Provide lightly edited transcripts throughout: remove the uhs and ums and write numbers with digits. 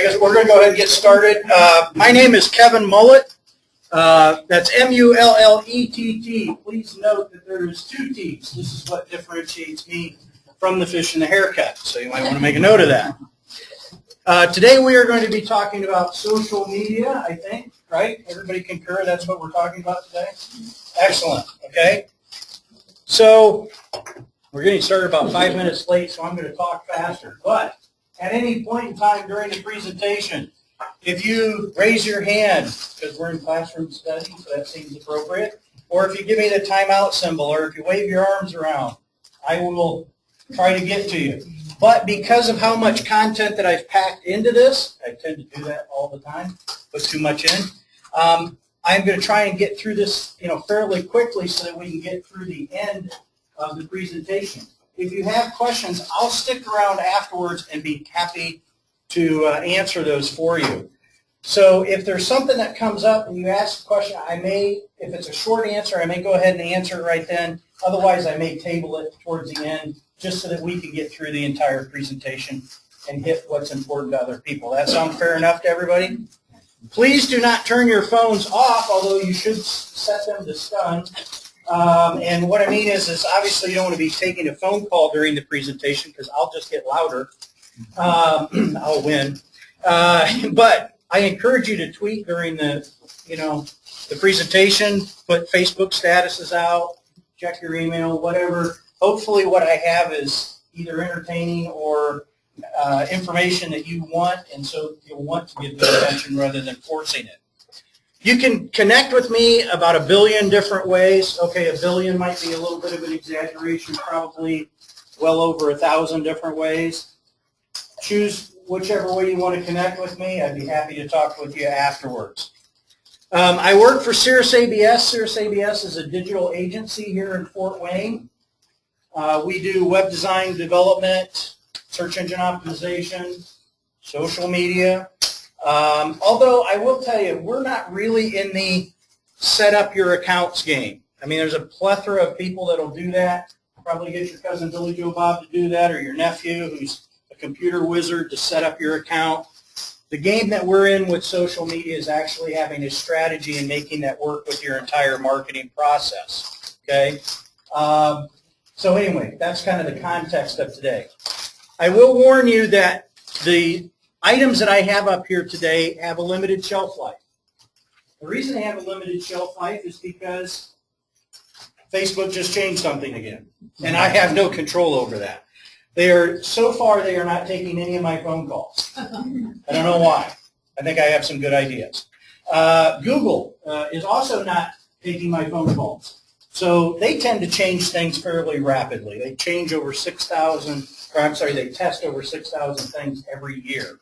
guess we're going to go ahead and get started. My name is Kevin Mullett. That's M-U-L-L-E-T-T. Please note that there's two T's. This is what differentiates me from the fish and the haircut, so you might want to make a note of that. Today we are going to be talking about social media, I think, right? Everybody concur that's what we're talking about today? Excellent, okay? So we're getting started about 5 minutes late, so I'm going to talk faster. But at any point in time during the presentation, if you raise your hand, because we're in classroom study, so that seems appropriate, or if you give me the timeout symbol, or if you wave your arms around, I will try to get to you. But because of how much content that I've packed into this, I tend to do that all the time, put too much in, I'm going to try and get through this, fairly quickly so that we can get through the end of the presentation. If you have questions, I'll stick around afterwards and be happy to answer those for you. So if there's something that comes up and you ask a question, if it's a short answer, I may go ahead and answer it right then. Otherwise, I may table it towards the end just so that we can get through the entire presentation and hit what's important to other people. That sound fair enough to everybody? Please do not turn your phones off, although you should set them to stun. And what I mean is obviously you don't want to be taking a phone call during the presentation because I'll just get louder. I'll win. But I encourage you to tweet during the presentation, put Facebook statuses out, check your email, whatever. Hopefully what I have is either entertaining or information that you want, and so you'll want to give me attention rather than forcing it. You can connect with me about 1 billion different ways. Okay, 1 billion might be a little bit of an exaggeration, probably well over 1,000 different ways. Choose whichever way you want to connect with me. I'd be happy to talk with you afterwards. I work for cirrusabs. cirrusabs is a digital agency here in Fort Wayne. We do web design development, search engine optimization, social media. Although I will tell you, we're not really in the set up your accounts game. I mean, there's a plethora of people that'll do that. Probably get your cousin Billy Joe Bob to do that, or your nephew who's a computer wizard to set up your account. The game that we're in with social media is actually having a strategy and making that work with your entire marketing process. Okay? So anyway, that's kind of the context of today. I will warn you that the items that I have up here today have a limited shelf life. The reason they have a limited shelf life is because Facebook just changed something again, and I have no control over that. So far, they are not taking any of my phone calls. I don't know why. I think I have some good ideas. Google is also not taking my phone calls. So they tend to change things fairly rapidly. They change over 6,000, or I'm sorry, they test over 6,000 things every year.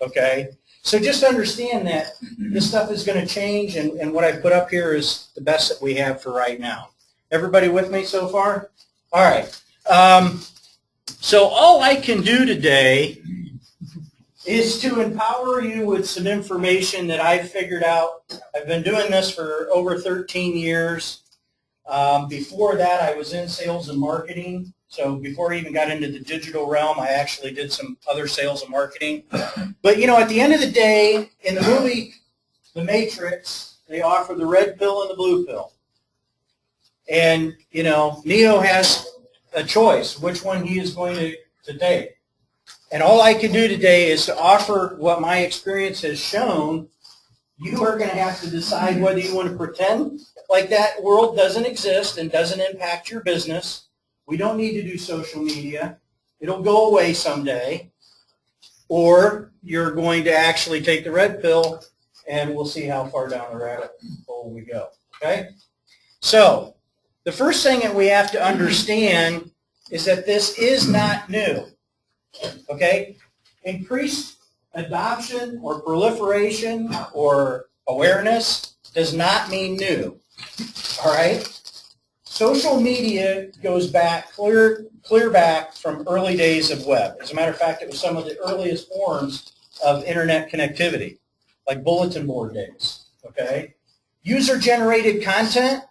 Okay? So just understand that this stuff is going to change, and what I put up here is the best that we have for right now. Everybody with me so far? All right. So all I can do today is to empower you with some information that I've figured out. I've been doing this for over 13 years. Before that, I was in sales and marketing. So before I even got into the digital realm, I actually did some other sales and marketing. But, at the end of the day, in the movie The Matrix, they offer the red pill and the blue pill. And, Neo has a choice which one he is going to take. And all I can do today is to offer what my experience has shown. You are going to have to decide whether you want to pretend like that world doesn't exist and doesn't impact your business. We don't need to do social media. It'll go away someday. Or you're going to actually take the red pill, and we'll see how far down the rabbit hole we go. Okay? So the first thing that we have to understand is that this is not new. Okay? Increased adoption or proliferation or awareness does not mean new. All right? Social media goes back, clear back from early days of web. As a matter of fact, it was some of the earliest forms of internet connectivity, like bulletin board days. Okay? User-generated content,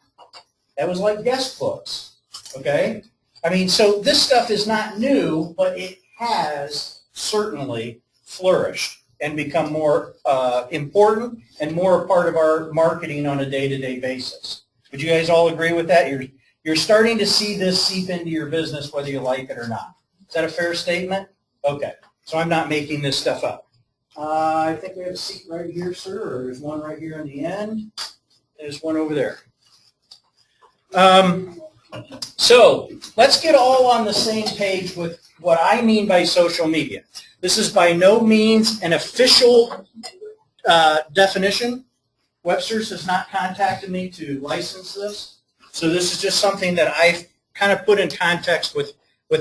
that was like guest books. Okay? I mean, so this stuff is not new, but it has certainly flourished. and become more important and more a part of our marketing on a day-to-day basis. Would you guys all agree with that? You're starting to see this seep into your business whether you like it or not. Is that a fair statement? Okay. So I'm not making this stuff up. I think we have a seat right here, sir, or there's one right here in the end. There's one over there. So let's get all on the same page with what I mean by social media. This is by no means an official definition. Webster's has not contacted me to license this. So this is just something that I've kind of put in context with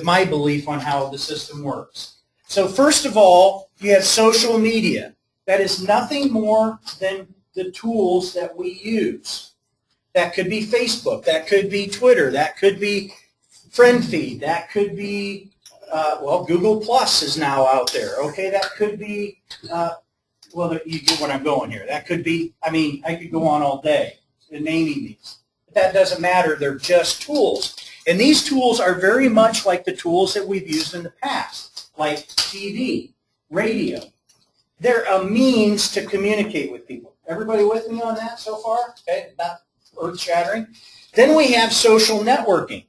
my belief on how the system works. So first of all, you have social media. That is nothing more than the tools that we use. That could be Facebook. That could be Twitter. That could be Friend Feed. That could be, well, Google Plus is now out there. Okay, that could be, well, you get what I'm going here. That could be, I mean, I could go on all day naming these. But that doesn't matter. They're just tools. And these tools are very much like the tools that we've used in the past, like TV, radio. They're a means to communicate with people. Everybody with me on that so far? Okay, not earth-shattering. Then we have social networking.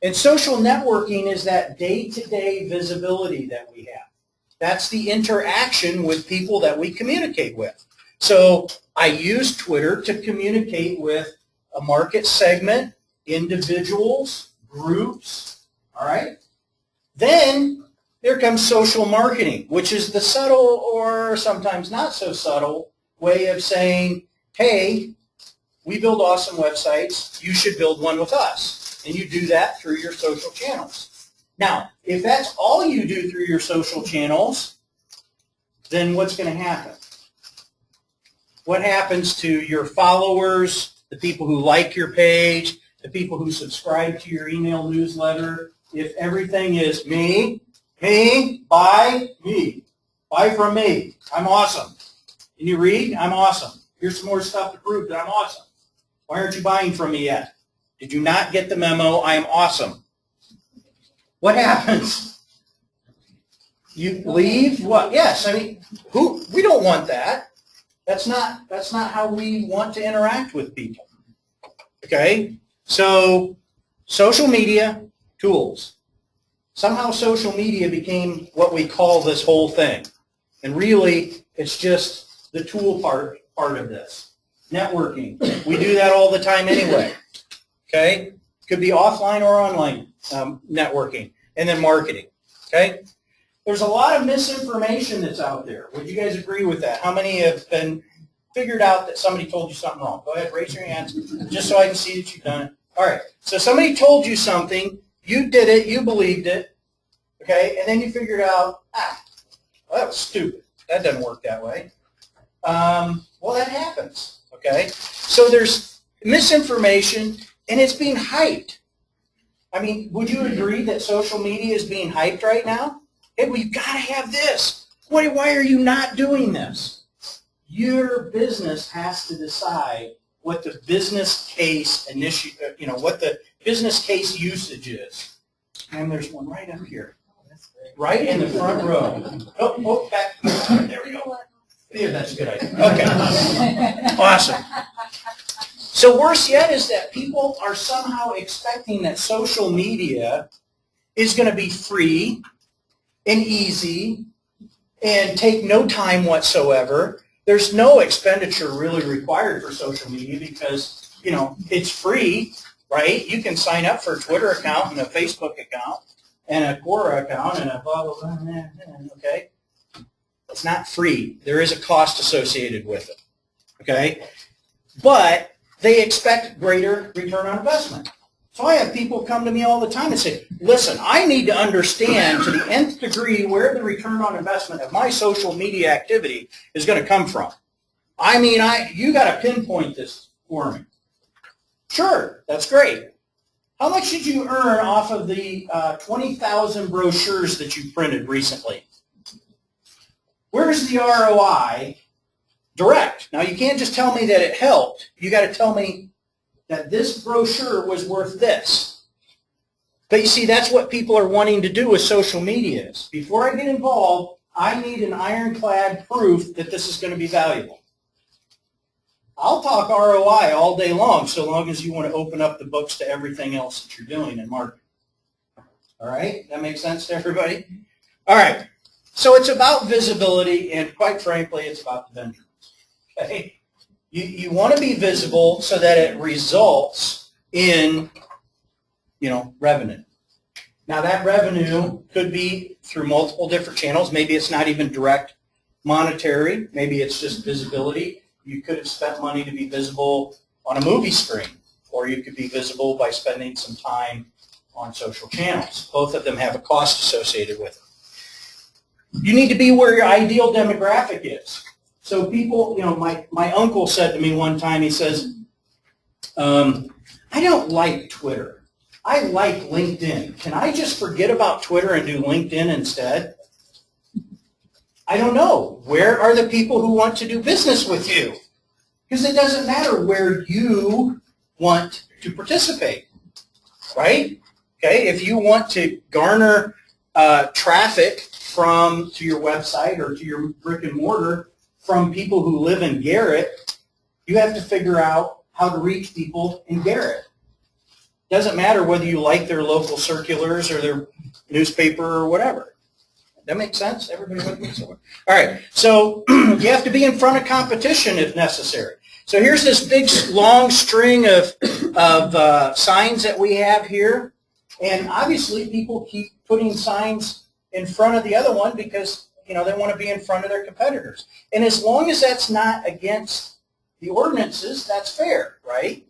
And social networking is that day-to-day visibility that we have. That's the interaction with people that we communicate with. So I use Twitter to communicate with a market segment, individuals, groups, all right? Then there comes social marketing, which is the subtle or sometimes not so subtle way of saying, hey, we build awesome websites, you should build one with us. And you do that through your social channels. Now, if that's all you do through your social channels, then what's going to happen? What happens to your followers, the people who like your page, the people who subscribe to your email newsletter, if everything is me, buy me, buy from me, I'm awesome. Can you read? I'm awesome. Here's some more stuff to prove that I'm awesome. Why aren't you buying from me yet? Did you not get the memo? I am awesome. What happens? You leave? What? Yes, I mean, we don't want that. That's not how we want to interact with people. Okay? So, social media, tools. Somehow social media became what we call this whole thing. And really, it's just the tool part of this. Networking. We do that all the time anyway. Okay? Could be offline or online networking. And then marketing. Okay? There's a lot of misinformation that's out there. Would you guys agree with that? How many have been figured out that somebody told you something wrong? Go ahead, raise your hands, just so I can see that you've done it. All right. So somebody told you something, you did it, you believed it, okay, and then you figured out, well, that was stupid. That doesn't work that way. Well, that happens, okay? So there's misinformation, and it's being hyped. I mean, would you agree that social media is being hyped right now? Hey, well, you've got to have this. Why are you not doing this? Your business has to decide what the business case what the business case usage is. And there's one right up here, right in the front row. Oh, back. There we go. Yeah, that's a good idea. Okay. Awesome. So worse yet is that people are somehow expecting that social media is going to be free and easy and take no time whatsoever. There's no expenditure really required for social media because, it's free, right? You can sign up for a Twitter account and a Facebook account and a Quora account and a blah, blah, blah, okay? It's not free. There is a cost associated with it, okay? But they expect greater return on investment. So I have people come to me all the time and say, listen, I need to understand to the nth degree where the return on investment of my social media activity is going to come from. I mean, you got to pinpoint this for me. Sure, that's great. How much did you earn off of the 20,000 brochures that you printed recently? Where's the ROI? Direct. Now, you can't just tell me that it helped. You got to tell me that this brochure was worth this. But you see, that's what people are wanting to do with social media. Before I get involved, I need an ironclad proof that this is going to be valuable. I'll talk ROI all day long, so long as you want to open up the books to everything else that you're doing in marketing. All right? That makes sense to everybody? All right. So it's about visibility, and quite frankly, it's about the vendors. Okay? You want to be visible so that it results in, revenue. Now, that revenue could be through multiple different channels. Maybe it's not even direct monetary. Maybe it's just visibility. You could have spent money to be visible on a movie screen, or you could be visible by spending some time on social channels. Both of them have a cost associated with it. You need to be where your ideal demographic is. So people, my uncle said to me one time, he says, I don't like Twitter. I like LinkedIn. Can I just forget about Twitter and do LinkedIn instead? I don't know. Where are the people who want to do business with you? Because it doesn't matter where you want to participate, right? Okay, if you want to garner traffic to your website or to your brick and mortar from people who live in Garrett, you have to figure out how to reach people in Garrett. Doesn't matter whether you like their local circulars or their newspaper or whatever. That makes sense? Everybody with me? All right. So you have to be in front of competition if necessary. So here's this big, long string of signs that we have here. And obviously people keep putting signs in front of the other one because, they want to be in front of their competitors. And as long as that's not against the ordinances, that's fair, right?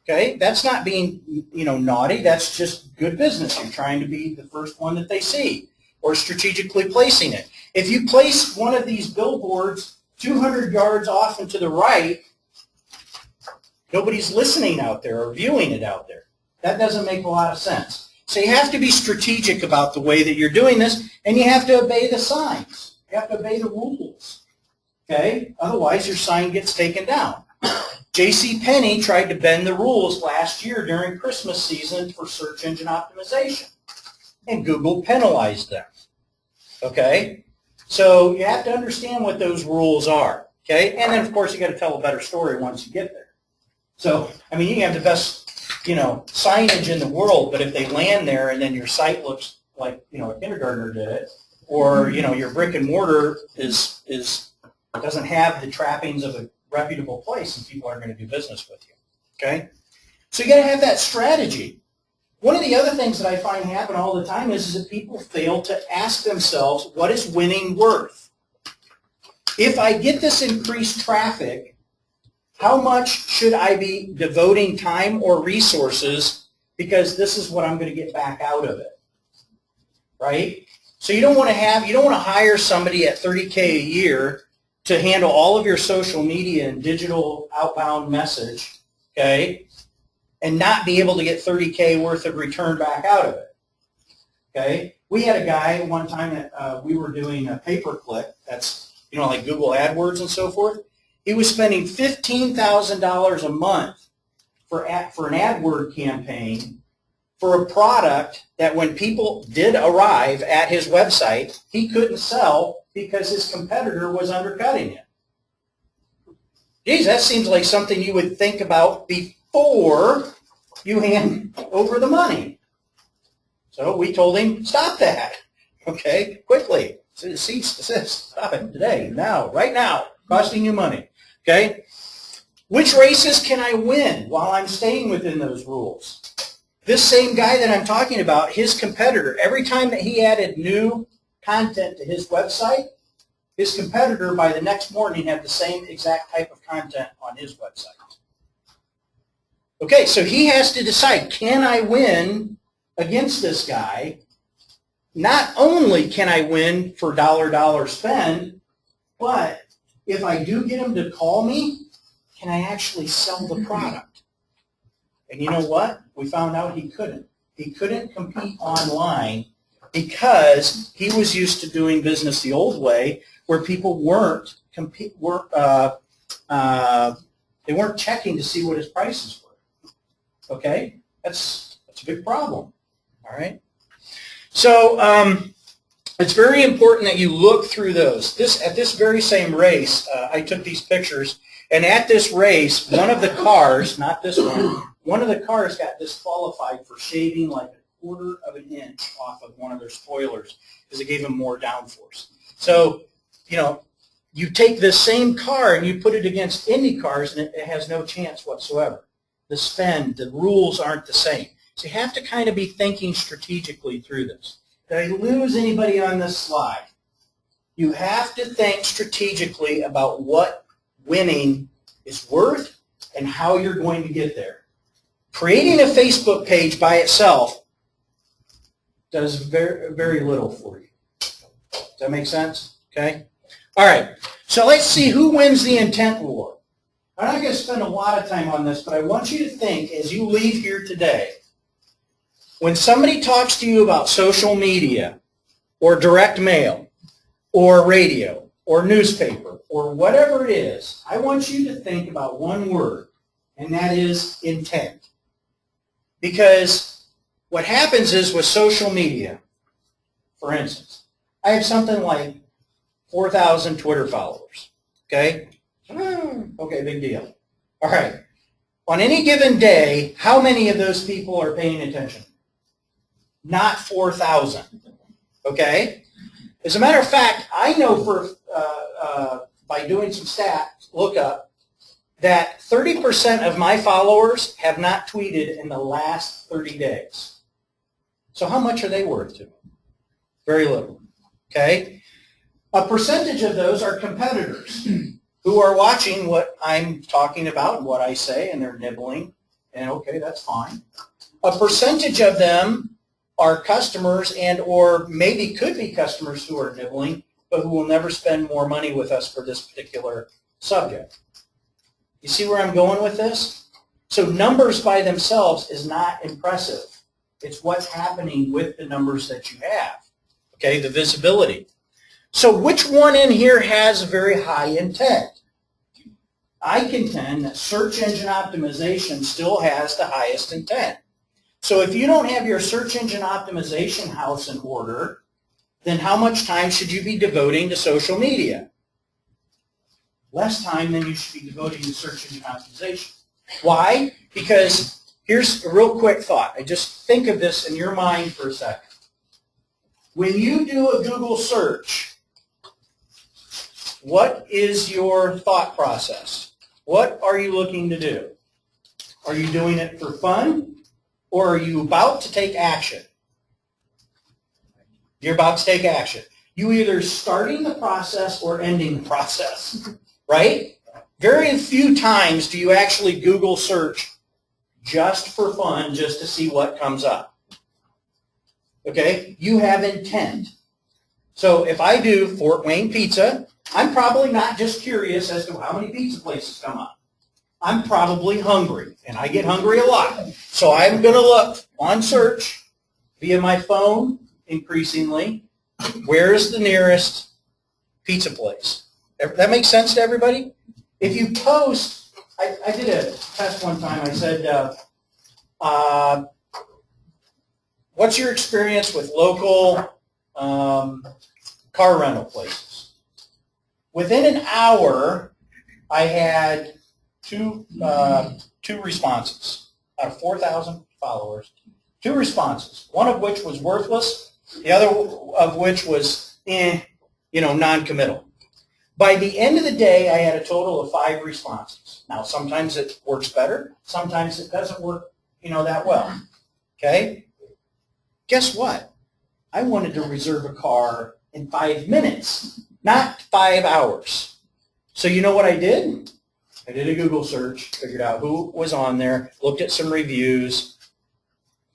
Okay? That's not being, naughty. That's just good business. You're trying to be the first one that they see, or strategically placing it. If you place one of these billboards 200 yards off and to the right, nobody's listening out there or viewing it out there. That doesn't make a lot of sense. So you have to be strategic about the way that you're doing this, and you have to obey the signs. You have to obey the rules. Okay? Otherwise, your sign gets taken down. JCPenney tried to bend the rules last year during Christmas season for search engine optimization, and Google penalized them. Okay? So you have to understand what those rules are. Okay? And then, of course, you got to tell a better story once you get there. So, you can have the best, signage in the world, but if they land there and then your site looks like, a kindergartner did it, or, your brick and mortar doesn't have the trappings of a reputable place, and people aren't going to do business with you. Okay? So you got to have that strategy. One of the other things that I find happen all the time is that people fail to ask themselves, what is winning worth? If I get this increased traffic, how much should I be devoting time or resources because this is what I'm going to get back out of it, right? So you don't want to hire somebody at $30K a year to handle all of your social media and digital outbound message, okay, and not be able to get $30K worth of return back out of it, okay? We had a guy one time that we were doing a pay-per-click, that's, like Google AdWords and so forth. He was spending $15,000 a month for an AdWord campaign for a product that when people did arrive at his website, he couldn't sell because his competitor was undercutting it. Geez, that seems like something you would think about before you hand over the money. So we told him, stop that, okay, quickly. Cease, desist, stop it today, now, right now, costing you money. Okay? Which races can I win while I'm staying within those rules? This same guy that I'm talking about, his competitor, every time that he added new content to his website, his competitor by the next morning had the same exact type of content on his website. Okay, so he has to decide, can I win against this guy? Not only can I win for dollar spend, but if I do get him to call me, can I actually sell the product? And you know what? We found out he couldn't. He couldn't compete online because he was used to doing business the old way, where people weren't checking to see what his prices were. Okay, that's a big problem. All right. So It's very important that you look through those. At this very same race, I took these pictures, and at this race, one of the cars, not this one of the cars got disqualified for shaving like 1/4 of an inch off of one of their spoilers because it gave them more downforce. So, you know, you take this same car and you put it against Indy cars, and it has no chance whatsoever. The spend, the rules aren't the same. So you have to kind of be thinking strategically through this. Did I lose anybody on this slide? You have to think strategically about what winning is worth and how you're going to get there. Creating a Facebook page by itself does very, very little for you. Does that make sense? Okay? All right. So let's see who wins the intent war. I'm not going to spend a lot of time on this, but I want you to think as you leave here today, when somebody talks to you about social media or direct mail or radio or newspaper or whatever it is, I want you to think about one word, and that is intent. Because what happens is with social media, for instance, I have something like 4,000 Twitter followers, okay? Okay, big deal. All right. On any given day, how many of those people are paying attention? Not 4,000, okay? As a matter of fact, I know by doing some stats, look up, that 30% of my followers have not tweeted in the last 30 days. So how much are they worth to me? Very little, okay? A percentage of those are competitors who are watching what I'm talking about and what I say, and they're nibbling, and okay, that's fine. A percentage of them are customers and or maybe could be customers who are nibbling, but who will never spend more money with us for this particular subject. You see where I'm going with this? So numbers by themselves is not impressive. It's what's happening with the numbers that you have, okay, the visibility. So which one in here has a very high intent? I contend that search engine optimization still has the highest intent. So if you don't have your search engine optimization house in order, then how much time should you be devoting to social media? Less time than you should be devoting to search engine optimization. Why? Because here's a real quick thought. I just think of this in your mind for a second. When you do a Google search, what is your thought process? What are you looking to do? Are you doing it for fun, or are you about to take action? You're about to take action. You either starting the process or ending the process, right? Very few times do you actually Google search just for fun, just to see what comes up. Okay? You have intent. So if I do Fort Wayne pizza, I'm probably not just curious as to how many pizza places come up. I'm probably hungry, and I get hungry a lot. So I'm going to look on search via my phone, increasingly, where's the nearest pizza place? That makes sense to everybody? If you post, I did a test one time. I said, what's your experience with local car rental places? Within an hour, I had two responses out of 4,000 followers. 2 responses, one of which was worthless, the other of which was, non-committal. By the end of the day, I had a total of 5 responses. Now, sometimes it works better. Sometimes it doesn't work, that well. Okay? Guess what? I wanted to reserve a car in 5 minutes, not 5 hours. So you know what I did? I did a Google search, figured out who was on there, looked at some reviews,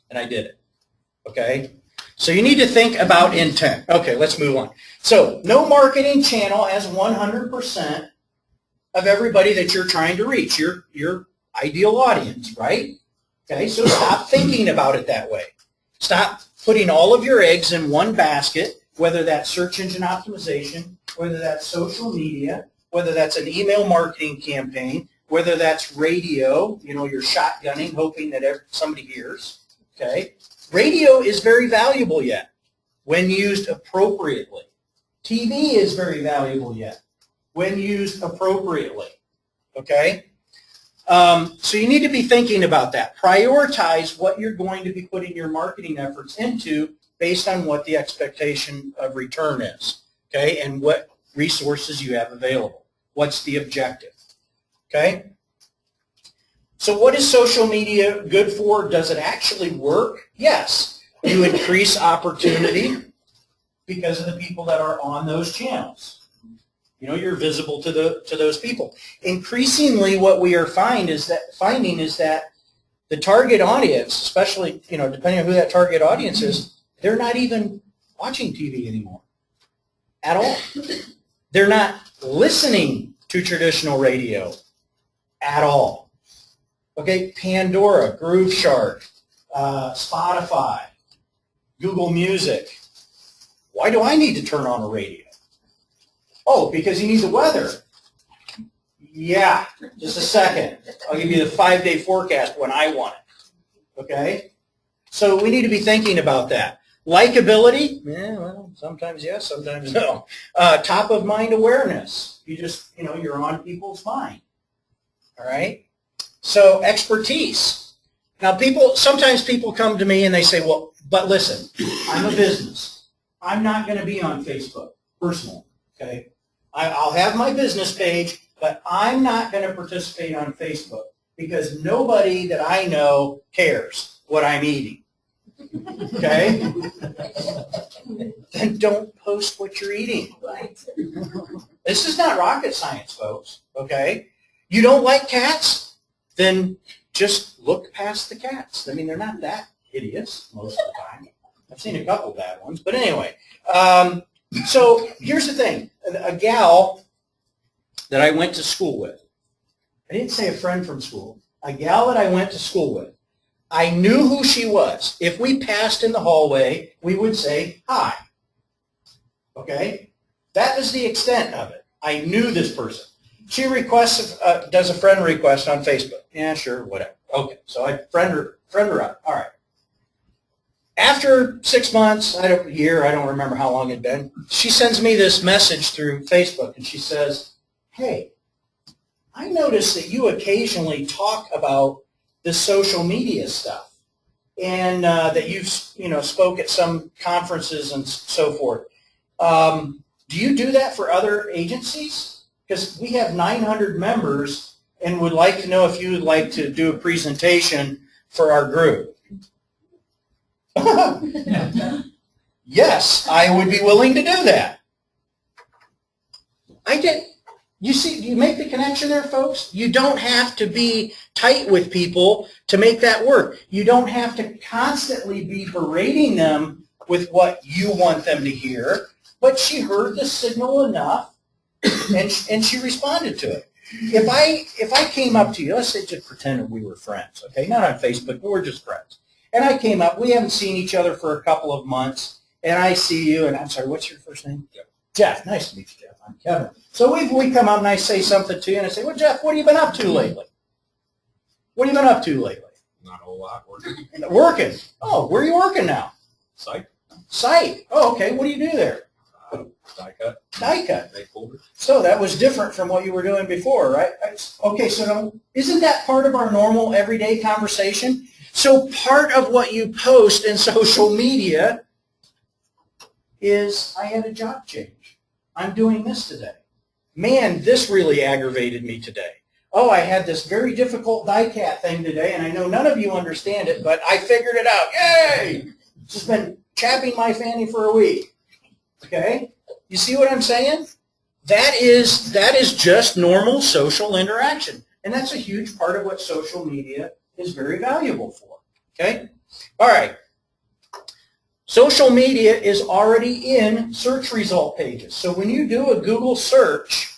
and I did it. Okay? So you need to think about intent. Okay, let's move on. So no marketing channel has 100% of everybody that you're trying to reach, your ideal audience, right? Okay, so stop thinking about it that way. Stop putting all of your eggs in one basket, whether that's search engine optimization, whether that's social media, whether that's an email marketing campaign, whether that's radio, you're shotgunning, hoping that somebody hears. Okay? Radio is very valuable yet. when used appropriately. TV is very valuable yet, when used appropriately, okay? So you need to be thinking about that. Prioritize what you're going to be putting your marketing efforts into based on what the expectation of return is, okay, and what resources you have available. What's the objective, okay? So what is social media good for? Does it actually work? Yes. You increase opportunity because of the people that are on those channels. You know, you're visible to those people. Increasingly, what we are finding is that the target audience, especially, you know, depending on who that target audience is, they're not even watching TV anymore at all. They're not listening to traditional radio at all. Okay, Pandora, Groove Shark, Spotify, Google Music. Why do I need to turn on a radio? Oh, because you need the weather. Yeah, just a second. I'll give you the 5-day forecast when I want it. Okay? So we need to be thinking about that. Likability? Yeah, well, sometimes yes, sometimes no. Top of mind awareness. You just, you know, you're on people's mind. All right? So expertise. Now sometimes people come to me and they say, well, but listen, I'm a business. I'm not going to be on Facebook personally. Okay? I'll have my business page, but I'm not going to participate on Facebook because nobody that I know cares what I'm eating. Okay? Then don't post what you're eating. This is not rocket science, folks. Okay? You don't like cats? Then just look past the cats. I mean, they're not that hideous most of the time. I've seen a couple bad ones. But anyway, so here's the thing. A gal that I went to school with, I didn't say a friend from school, a gal that I went to school with, I knew who she was. If we passed in the hallway, we would say hi. Okay? That was the extent of it. I knew this person. She does a friend request on Facebook. Yeah, sure, whatever. Okay, so I friend her up. All right. After 6 months, a year, I don't remember how long it had been, she sends me this message through Facebook, and she says, hey, I noticed that you occasionally talk about this social media stuff, and that you've spoke at some conferences and so forth. Do you do that for other agencies? Because we have 900 members and would like to know if you would like to do a presentation for our group. Yes, I would be willing to do that. I did. You see, you make the connection there, folks? You don't have to be tight with people to make that work. You don't have to constantly be berating them with what you want them to hear, but she heard the signal enough and she responded to it. If I came up to you, let's say just pretend we were friends, okay? Not on Facebook, but we're just friends. And I came up, we haven't seen each other for a couple of months, and I see you, and I'm sorry, what's your first name? Jeff. Jeff, nice to meet you, Jeff. I'm Kevin. So we come up and I say something to you, and I say, well, Jeff, what have you been up to lately? What have you been up to lately? Not a whole lot. Working. Working. Oh, where are you working now? Site. Site. Oh, okay. What do you do there? Die cut. Die cut. Make folders. So that was different from what you were doing before, right? Okay, so isn't that part of our normal everyday conversation? So part of what you post in social media is, I had a job change. I'm doing this today. Man, this really aggravated me today. Oh, I had this very difficult die cat thing today, and I know none of you understand it, but I figured it out. Yay! It's just been chapping my fanny for a week. Okay? You see what I'm saying? That is just normal social interaction. And that's a huge part of what social media is very valuable for. Okay? All right. Social media is already in search result pages. So when you do a Google search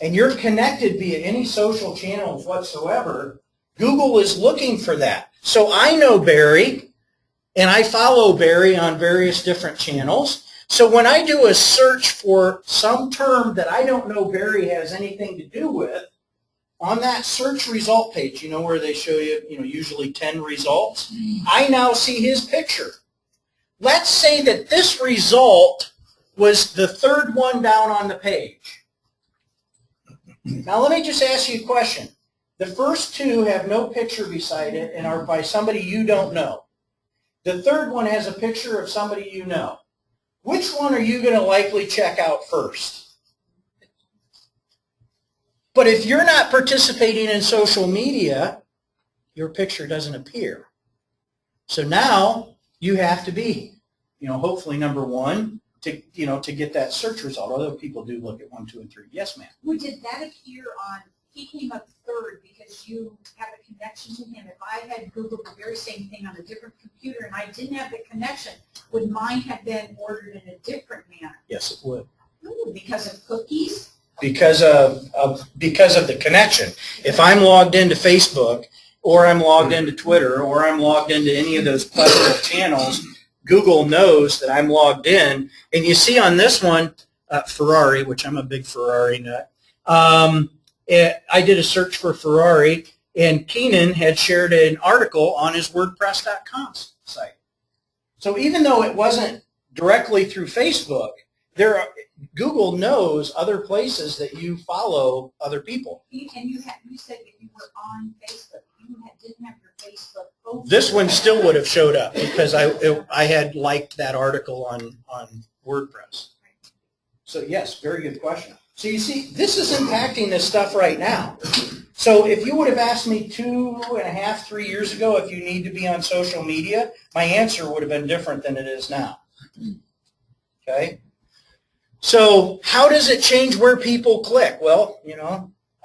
and you're connected via any social channels whatsoever, Google is looking for that. So I know Barry, and I follow Barry on various different channels. So when I do a search for some term that I don't know Barry has anything to do with, on that search result page, you know where they show you, usually 10 results, I now see his picture. let's say that this result was the third one down on the page. Now let me just ask you a question. The first two have no picture beside it and are by somebody you don't know. The third one has a picture of somebody you know. Which one are you going to likely check out first? But if you're not participating in social media, your picture doesn't appear. So now you have to be, hopefully number one to get that search result. Although people do look at 1, 2, and 3. Yes, ma'am. Well, did that appear on, he came up third because you have a connection to him. If I had Googled the very same thing on a different computer and I didn't have the connection, would mine have been ordered in a different manner? Yes, it would. Ooh, because of cookies? Because of the connection. If I'm logged into Facebook, or I'm logged into Twitter, or I'm logged into any of those plethora of channels, Google knows that I'm logged in. And you see on this one, Ferrari, which I'm a big Ferrari nut, I did a search for Ferrari, and Keenan had shared an article on his WordPress.com site. So even though it wasn't directly through Facebook, Google knows other places that you follow other people. And you said that you were on Facebook. You didn't have your Facebook open. This one still would have showed up because I had liked that article on WordPress. So yes, very good question. So you see, this is impacting this stuff right now. So if you would have asked me 2.5, 3 years ago if you need to be on social media, my answer would have been different than it is now. Okay? So how does it change where people click? Well,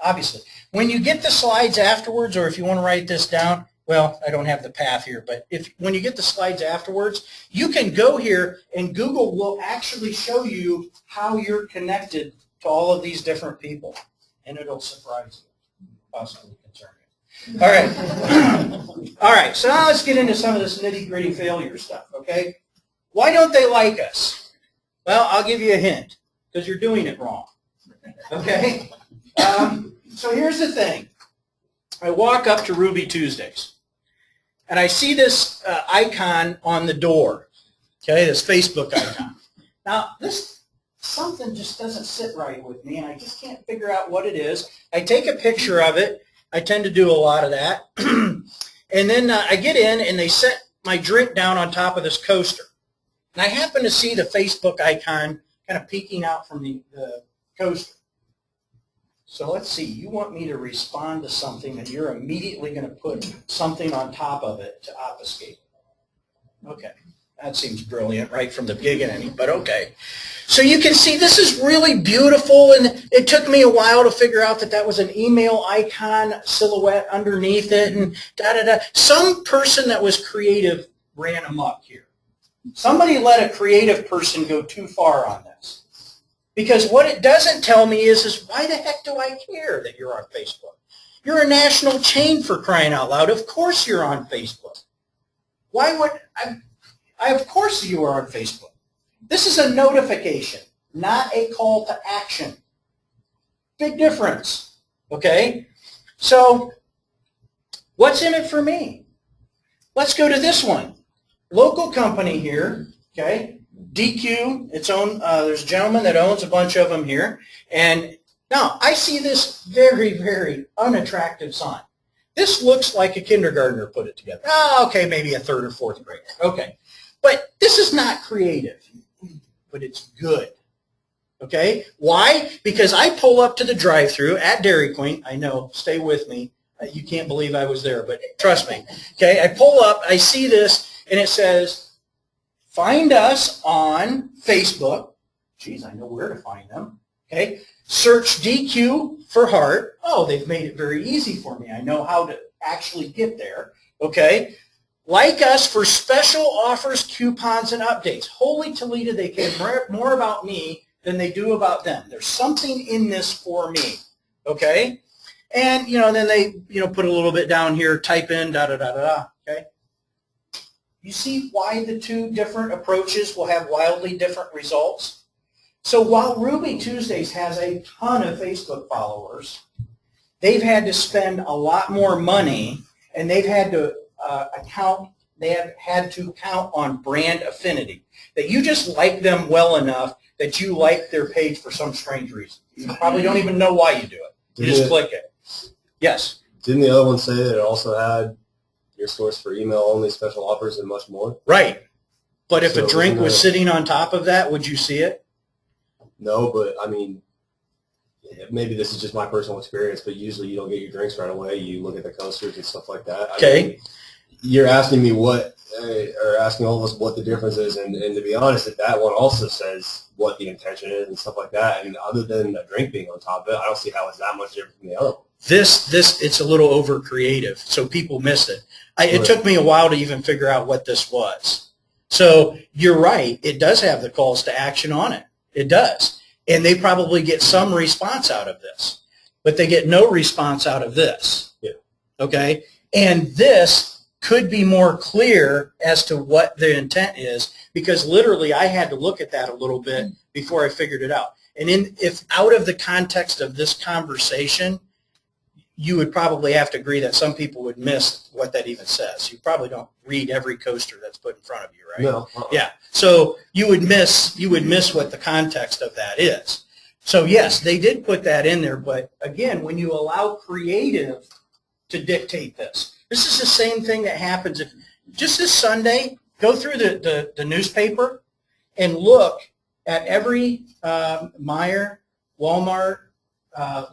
obviously. When you get the slides afterwards, or if you want to write this down, well, I don't have the path here, but when you get the slides afterwards, you can go here and Google will actually show you how you're connected to all of these different people, and it'll surprise you, possibly concern you. All right. All right, so now let's get into some of this nitty-gritty failure stuff, okay? Why don't they like us? Well, I'll give you a hint, because you're doing it wrong, okay? So here's the thing. I walk up to Ruby Tuesdays, and I see this icon on the door, okay, this Facebook icon. Now, something just doesn't sit right with me, and I just can't figure out what it is. I take a picture of it. I tend to do a lot of that. And then I get in, and they set my drink down on top of this coaster. And I happen to see the Facebook icon kind of peeking out from the coaster. So let's see. You want me to respond to something, and you're immediately going to put something on top of it to obfuscate. Okay. That seems brilliant right from the beginning, but okay. So you can see this is really beautiful, and it took me a while to figure out that was an email icon silhouette underneath it, and da-da-da. Some person that was creative ran amok here. Somebody let a creative person go too far on this. Because what it doesn't tell me is why the heck do I care that you're on Facebook? You're a national chain, for crying out loud. Of course you're on Facebook. Why would of course you are on Facebook. This is a notification, not a call to action. Big difference, okay? So what's in it for me? Let's go to this one. Local company here, okay? DQ, its own, there's a gentleman that owns a bunch of them here. And now I see this very, very unattractive sign. This looks like a kindergartner put it together. Oh, okay, maybe a third or fourth grader. Okay. But this is not creative, but it's good. Okay? Why? Because I pull up to the drive-thru at Dairy Queen. I know, stay with me. You can't believe I was there, but trust me. Okay? I pull up, I see this, and it says, find us on Facebook. Geez, I know where to find them. Okay? Search DQ for heart. Oh, they've made it very easy for me. I know how to actually get there. Okay? Like us for special offers, coupons, and updates. Holy Toledo, they care more about me than they do about them. There's something in this for me, okay? And, then they, put a little bit down here, type in, da-da-da-da-da, okay? You see why the two different approaches will have wildly different results? So while Ruby Tuesdays has a ton of Facebook followers, they've had to spend a lot more money, and they've had to account they have had to count on brand affinity, that you just like them well enough that you like their page for some strange reason. You probably don't even know why you do it. You just click it. Yes? Didn't the other one say that it also had your source for email-only special offers and much more? Right. But if So a drink isn't was it- sitting on top of that, would you see it? No, but I mean, maybe this is just my personal experience, but usually you don't get your drinks right away. You look at the coasters and stuff like that. Okay. I mean, you're asking me or asking all of us what the difference is, and to be honest, that one also says what the intention is and stuff like that. And other than a drink being on top of it, I don't see how it's that much different from the other one. This, it's a little over creative, so people miss it. It Right. took me a while to even figure out what this was. So you're right. It does have the calls to action on it. It does. And they probably get some response out of this, but they get no response out of this. Yeah. Okay? And this could be more clear as to what the intent is, because literally I had to look at that a little bit before I figured it out. And if out of the context of this conversation, you would probably have to agree that some people would miss what that even says. You probably don't read every coaster that's put in front of you, right? No. Yeah. So you would miss what the context of that is. So yes, they did put that in there, but again, when you allow creative to dictate this is the same thing that happens if just this Sunday, go through the newspaper and look at every Meijer, Walmart,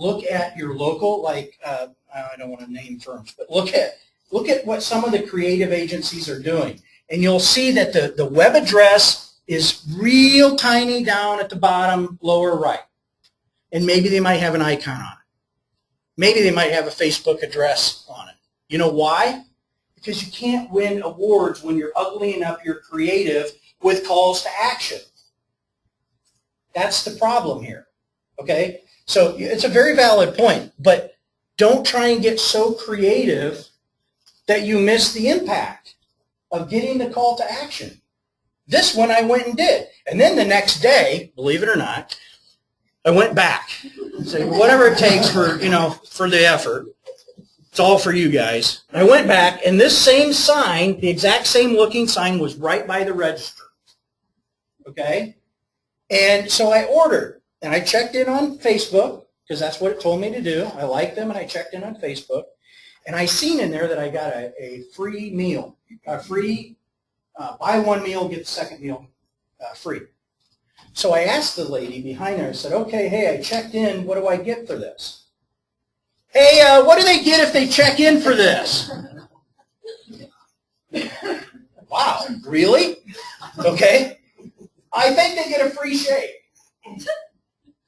look at your local, like I don't want to name firms, but look at what some of the creative agencies are doing, and you'll see that the web address is real tiny down at the bottom lower right, and maybe they might have an icon on it. Maybe they might have a Facebook address on it. You know why? Because you can't win awards when you're uglying up your creative with calls to action. That's the problem here. Okay? So it's a very valid point, but don't try and get so creative that you miss the impact of getting the call to action. This one I went and did. And then the next day, believe it or not, I went back and said, whatever it takes for the effort, it's all for you guys. I went back, and this same sign, the exact same looking sign, was right by the register. Okay? And so I ordered. And I checked in on Facebook because that's what it told me to do. I liked them, and I checked in on Facebook. And I seen in there that I got a free meal, a free buy one meal, get the second meal free. So I asked the lady behind there, I said, okay, hey, I checked in. What do I get for this? Hey, what do they get if they check in for this? Wow, really? Okay. I think they get a free shake.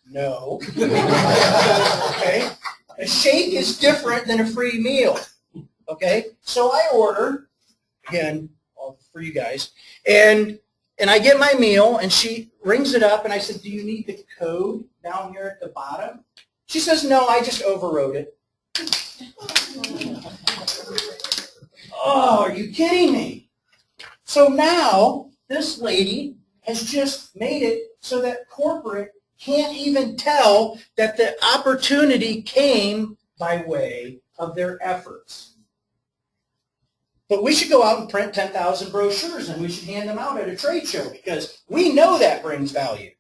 No. Okay. A shake is different than a free meal. Okay. So I order, again, for you guys, and I get my meal, and she rings it up, and I said, do you need the code down here at the bottom? She says, no, I just overrode it. Oh, are you kidding me? So now this lady has just made it so that corporate can't even tell that the opportunity came by way of their efforts. But we should go out and print 10,000 brochures, and we should hand them out at a trade show because we know that brings value.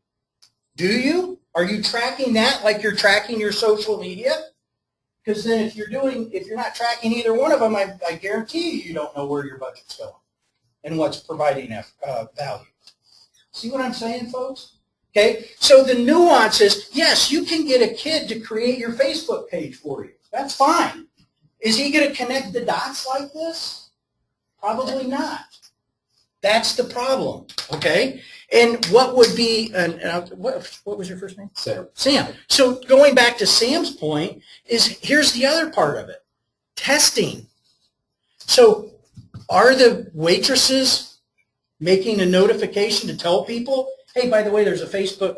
Do you? Are you tracking that like you're tracking your social media? Because then if you're not tracking either one of them, I guarantee you don't know where your budget's going and what's providing value. See what I'm saying, folks? Okay, so the nuance is, yes, you can get a kid to create your Facebook page for you. That's fine. Is he going to connect the dots like this? Probably not. That's the problem, okay? And what would be, what was your first name? Sam. Sam. So going back to Sam's point is, here's the other part of it. Testing. So are the waitresses making a notification to tell people, hey, by the way, there's a Facebook,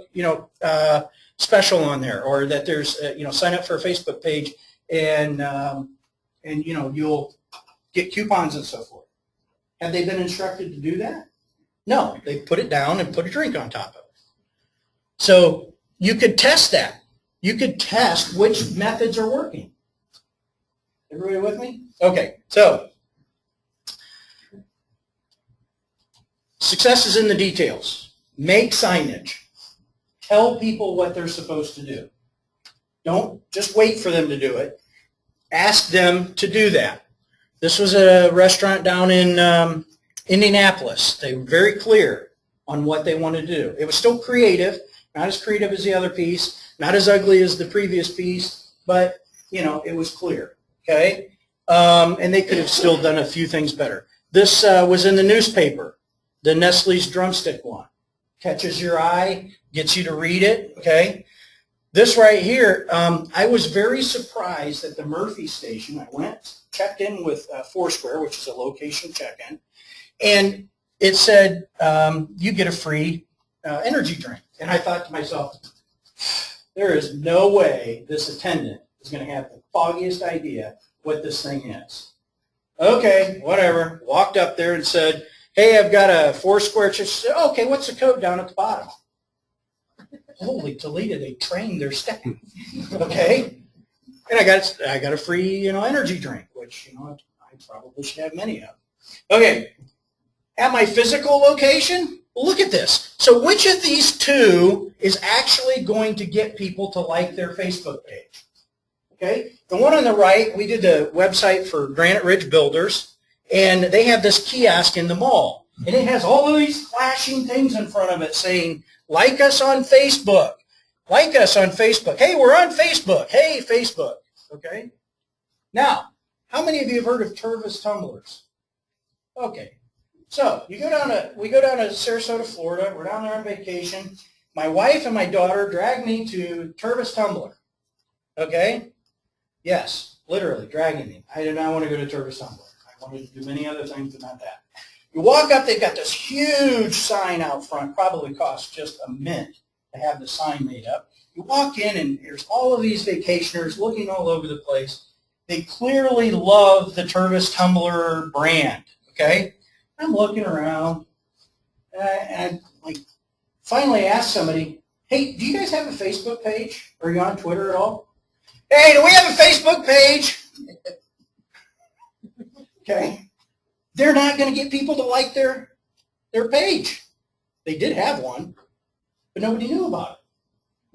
special on there, or that there's, sign up for a Facebook page, and you'll get coupons and so forth. Have they been instructed to do that? No, they put it down and put a drink on top of it. So you could test that. You could test which methods are working. Everybody with me? Okay, so Success is in the details. Make signage. Tell people what they're supposed to do. Don't just wait for them to do it. Ask them to do that. This was a restaurant down in Indianapolis. They were very clear on what they wanted to do. It was still creative, not as creative as the other piece, not as ugly as the previous piece, but, you know, it was clear, okay? And they could have still done a few things better. This was in the newspaper, the Nestle's drumstick one. Catches your eye, gets you to read it, okay? This right here, I was very surprised at the Murphy station. I went, checked in with Foursquare, which is a location check-in, and it said, you get a free energy drink. And I thought to myself, there is no way this attendant is going to have the foggiest idea what this thing is. Okay, whatever. Walked up there and said, hey, I've got a Foursquare. She said, okay, what's the code down at the bottom? Holy Toledo, they trained their staff. Okay? And I got a free, you know, energy drink, which, you know, I probably should have many of. Okay. At my physical location, well, look at this. So which of these two is actually going to get people to like their Facebook page? Okay? The one on the right, we did the website for Granite Ridge Builders, and they have this kiosk in the mall. And it has all of these flashing things in front of it saying, like us on Facebook. Like us on Facebook. Hey, we're on Facebook. Hey, Facebook. Okay? Now, how many of you have heard of Tervis tumblers? Okay. So, we go down to Sarasota, Florida. We're down there on vacation. My wife and my daughter dragged me to Tervis Tumbler. Okay? Yes, literally dragging me. I did not want to go to Tervis Tumbler. I wanted to do many other things, but not that. You walk up, they've got this huge sign out front, probably costs just a mint to have the sign made up. You walk in, and there's all of these vacationers looking all over the place. They clearly love the Tervis Tumbler brand, okay? I'm looking around, and I finally asked somebody, hey, do you guys have a Facebook page? Are you on Twitter at all? Hey, do we have a Facebook page? Okay. They're not going to get people to like their page. They did have one, but nobody knew about it.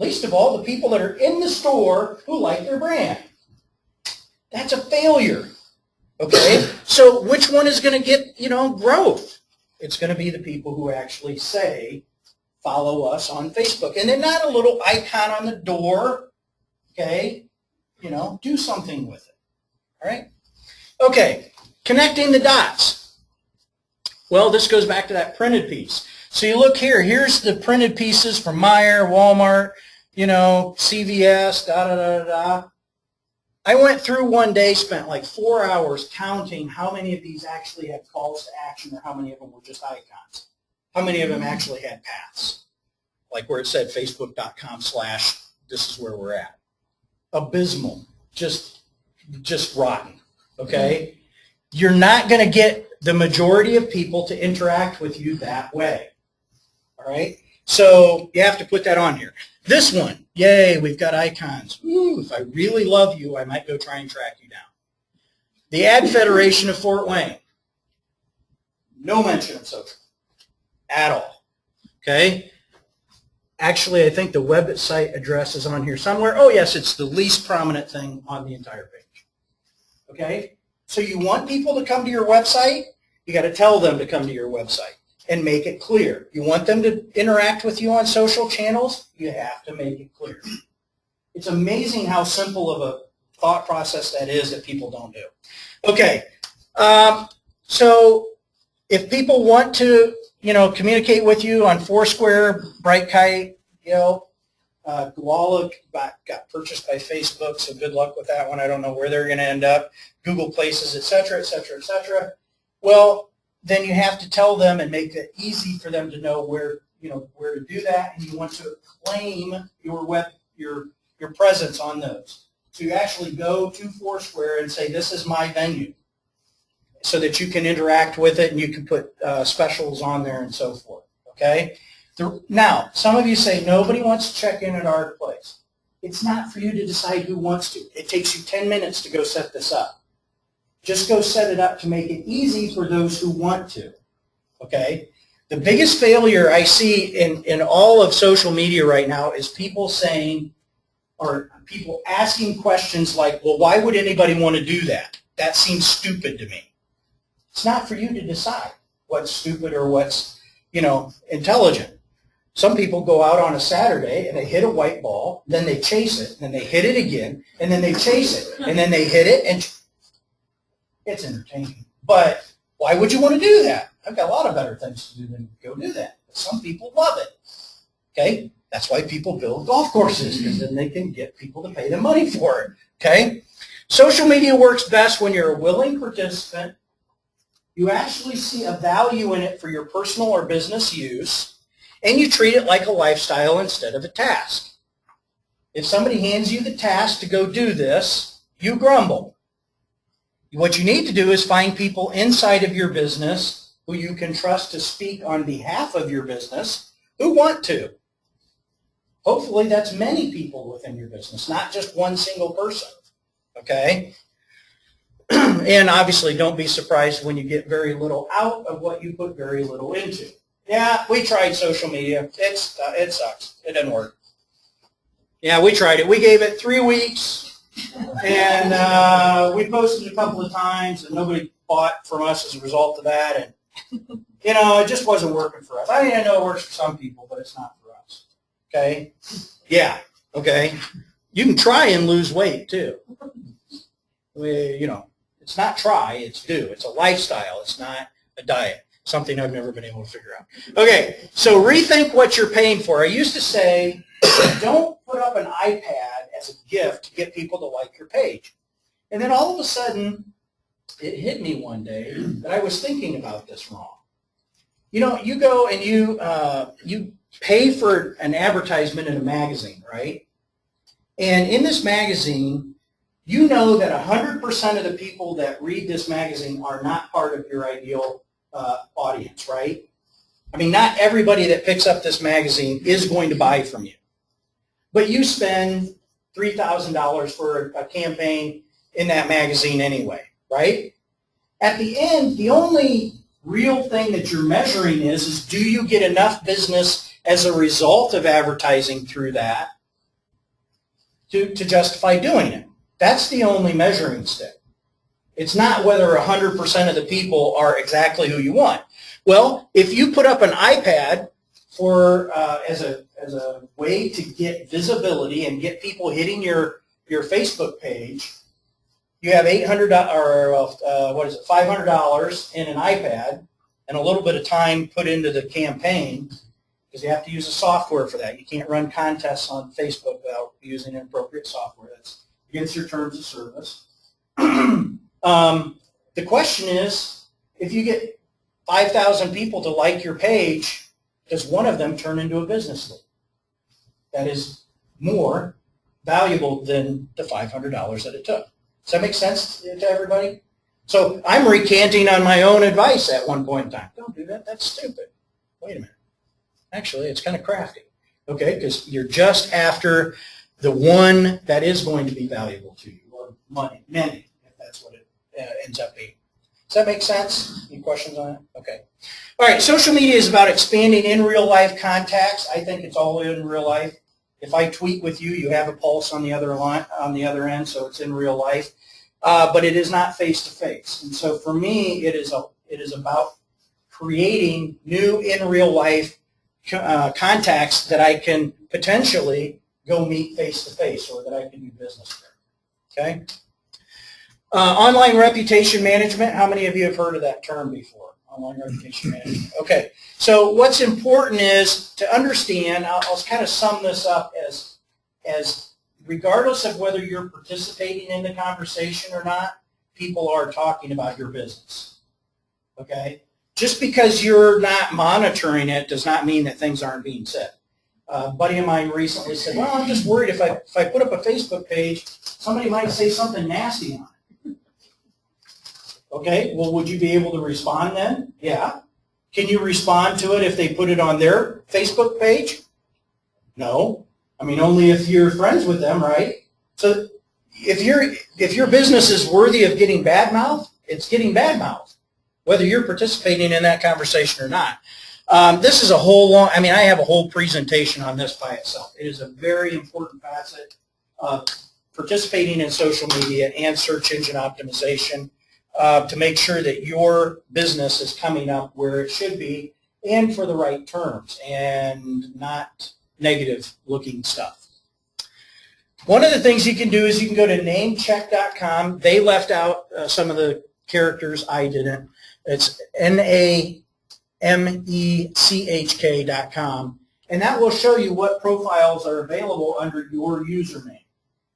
Least of all, the people that are in the store who like their brand. That's a failure. Okay? So which one is going to get, you know, growth? It's going to be the people who actually say, follow us on Facebook. And then not a little icon on the door. Okay? You know, do something with it. All right? Okay. Connecting the dots. Well, this goes back to that printed piece. So you look here. Here's the printed pieces from Meijer, Walmart, you know, CVS, da-da-da-da-da. I went through one day, spent like 4 hours counting how many of these actually had calls to action or how many of them were just icons. How many of them actually had paths, like where it said facebook.com/this is where we're at. Abysmal. Just rotten. Okay? You're not going to get the majority of people to interact with you that way. All right? So you have to put that on here. This one, yay, we've got icons. Ooh, if I really love you, I might go try and track you down. The Ad Federation of Fort Wayne. No mention of social at all. Okay? Actually, I think the website address is on here somewhere. Oh, yes, it's the least prominent thing on the entire page. Okay? So you want people to come to your website, you got to tell them to come to your website and make it clear. You want them to interact with you on social channels, you have to make it clear. It's amazing how simple of a thought process that is that people don't do. Okay, so if people want to, you know, communicate with you on Foursquare, Bright Kite, Yelp, Koala got purchased by Facebook, so good luck with that one. I don't know where they're going to end up. Google Places, et cetera, et cetera, et cetera. Well, then you have to tell them and make it easy for them to know where, you know, where to do that, and you want to claim your presence on those. So you actually go to Foursquare and say, this is my venue, so that you can interact with it and you can put specials on there and so forth. Okay? Now, some of you say, nobody wants to check in at our place. It's not for you to decide who wants to. It takes you 10 minutes to go set this up. Just go set it up to make it easy for those who want to. Okay? The biggest failure I see in all of social media right now is people saying, or people asking questions like, well, why would anybody want to do that? That seems stupid to me. It's not for you to decide what's stupid or what's, intelligent. Some people go out on a Saturday and they hit a white ball, then they chase it, then they hit it again, and then they chase it, and then they hit it, and it's entertaining. But why would you want to do that? I've got a lot of better things to do than go do that. But some people love it. Okay? That's why people build golf courses, because then they can get people to pay them money for it. Okay? Social media works best when you're a willing participant. You actually see a value in it for your personal or business use, and you treat it like a lifestyle instead of a task. If somebody hands you the task to go do this, you grumble. What you need to do is find people inside of your business who you can trust to speak on behalf of your business who want to. Hopefully that's many people within your business, not just one single person. Okay? And obviously don't be surprised when you get very little out of what you put very little into. Yeah, we tried social media. It sucks. It didn't work. Yeah, we tried it. We gave it 3 weeks, and we posted a couple of times, and nobody bought from us as a result of that. And, it just wasn't working for us. I know it works for some people, but it's not for us. Okay? Yeah, okay? You can try and lose weight, too. It's not try, it's do. It's a lifestyle. It's not a diet. Something I've never been able to figure out. Okay, so rethink what you're paying for. I used to say, don't put up an iPad as a gift to get people to like your page. And then all of a sudden, it hit me one day that I was thinking about this wrong. You go and you pay for an advertisement in a magazine, right? And in this magazine, you know that 100% of the people that read this magazine are not part of your ideal audience, right? I mean, not everybody that picks up this magazine is going to buy from you. But you spend $3,000 for a campaign in that magazine anyway, right? At the end, the only real thing that you're measuring is do you get enough business as a result of advertising through that to justify doing it. That's the only measuring stick. It's not whether 100% of the people are exactly who you want. Well, if you put up an iPad for as a way to get visibility and get people hitting your Facebook page, you have $500 in an iPad and a little bit of time put into the campaign, because you have to use a software for that. You can't run contests on Facebook without using inappropriate software. That's against your terms of service. The question is, if you get 5,000 people to like your page, does one of them turn into a business lead? That is more valuable than the $500 that it took. Does that make sense to everybody? So I'm recanting on my own advice at one point in time. Don't do that. That's stupid. Wait a minute. Actually, it's kind of crafty. Okay, because you're just after the one that is going to be valuable to you, or many, if that's what it ends up being. Does that make sense? Any questions on it? Okay. All right, social media is about expanding in real life contacts. I think it's all in real life. If I tweet with you, you have a pulse on the other end, so it's in real life. But it is not face-to-face. And so for me, it is about creating new in real life contacts that I can potentially go meet face-to-face or that I can do business with. Okay? Online reputation management. How many of you have heard of that term before? Online reputation management. Okay. So what's important is to understand, I'll kind of sum this up as regardless of whether you're participating in the conversation or not, people are talking about your business. Okay? Just because you're not monitoring it does not mean that things aren't being said. A buddy of mine recently said, well, I'm just worried if I put up a Facebook page, somebody might say something nasty on it. Okay, well, would you be able to respond then? Yeah. Can you respond to it if they put it on their Facebook page? No. I mean, only if you're friends with them, right? So if your business is worthy of getting badmouthed, it's getting badmouthed, whether you're participating in that conversation or not. This is a whole long, I mean, I have a whole presentation on this by itself. It is a very important facet of participating in social media and search engine optimization to make sure that your business is coming up where it should be and for the right terms and not negative looking stuff. One of the things you can do is you can go to namecheck.com. They left out some of the characters. I didn't. It's NAMECHK.com, and that will show you what profiles are available under your username.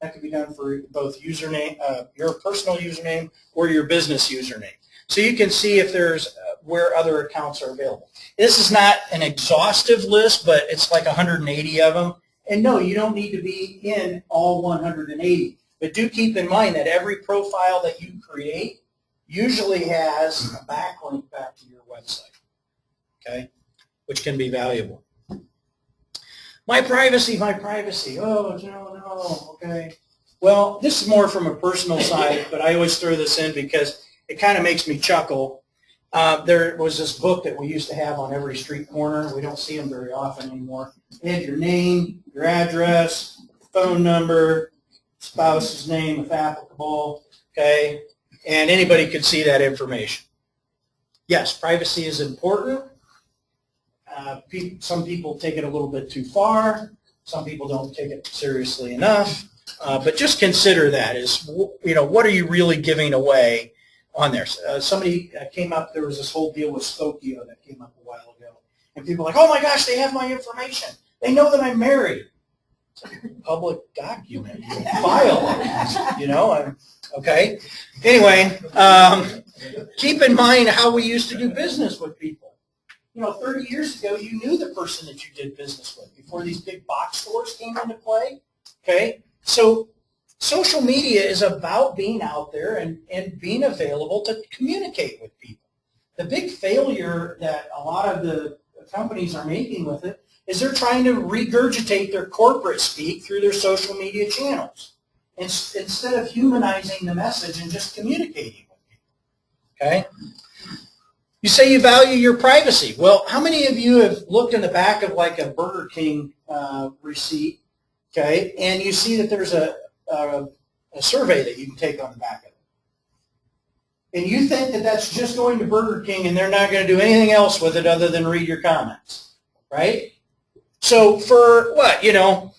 That can be done for both username, your personal username or your business username. So you can see if there's where other accounts are available. This is not an exhaustive list, but it's like 180 of them. And no, you don't need to be in all 180. But do keep in mind that every profile that you create usually has a backlink back to your website, okay, which can be valuable. My privacy, my privacy. Oh, no, okay. Well, this is more from a personal side, but I always throw this in because it kind of makes me chuckle. There was this book that we used to have on every street corner. We don't see them very often anymore. It had your name, your address, phone number, spouse's name if applicable, okay, and anybody could see that information. Yes, privacy is important. Some people take it a little bit too far. Some people don't take it seriously enough. But just consider that is, you know, what are you really giving away on there? Somebody came up, there was this whole deal with Spokio that came up a while ago. And people were like, oh my gosh, they have my information. They know that I'm married. It's like a public document. You can file it, you know. Okay. Anyway, keep in mind how we used to do business with people. You know, 30 years ago, you knew the person that you did business with before these big box stores came into play. Okay. So social media is about being out there and being available to communicate with people. The big failure that a lot of the companies are making with it is they're trying to regurgitate their corporate speak through their social media channels instead of humanizing the message and just communicating with people. Okay? You say you value your privacy. Well, how many of you have looked in the back of like a Burger King receipt, okay, and you see that there's a survey that you can take on the back of it? And you think that that's just going to Burger King and they're not going to do anything else with it other than read your comments, right? So for what, you know,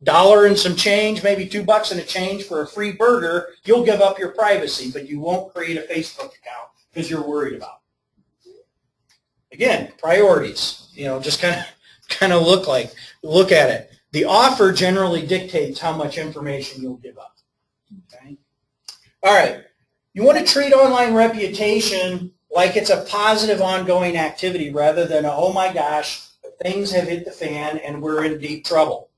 $1 and some change, maybe $2 and a change for a free burger, you'll give up your privacy, but you won't create a Facebook account because you're worried about it. Again, priorities, you know, just kind of look at it. The offer generally dictates how much information you'll give up. Okay? All right. You want to treat online reputation like it's a positive ongoing activity rather than, oh my gosh, things have hit the fan and we're in deep trouble.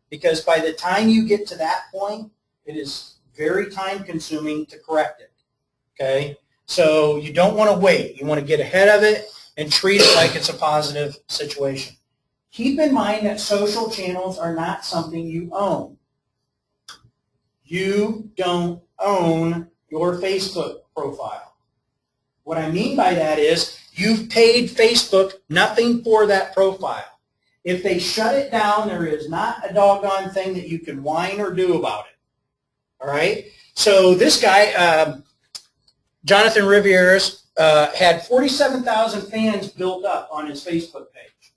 Because by the time you get to that point, it is very time consuming to correct it. Okay? So you don't want to wait. You want to get ahead of it and treat it like it's a positive situation. Keep in mind that social channels are not something you own. You don't own your Facebook profile. What I mean by that is you've paid Facebook nothing for that profile. If they shut it down, there is not a doggone thing that you can whine or do about it. All right? So this guy, Jonathan Rivieras, had 47,000 fans built up on his Facebook page.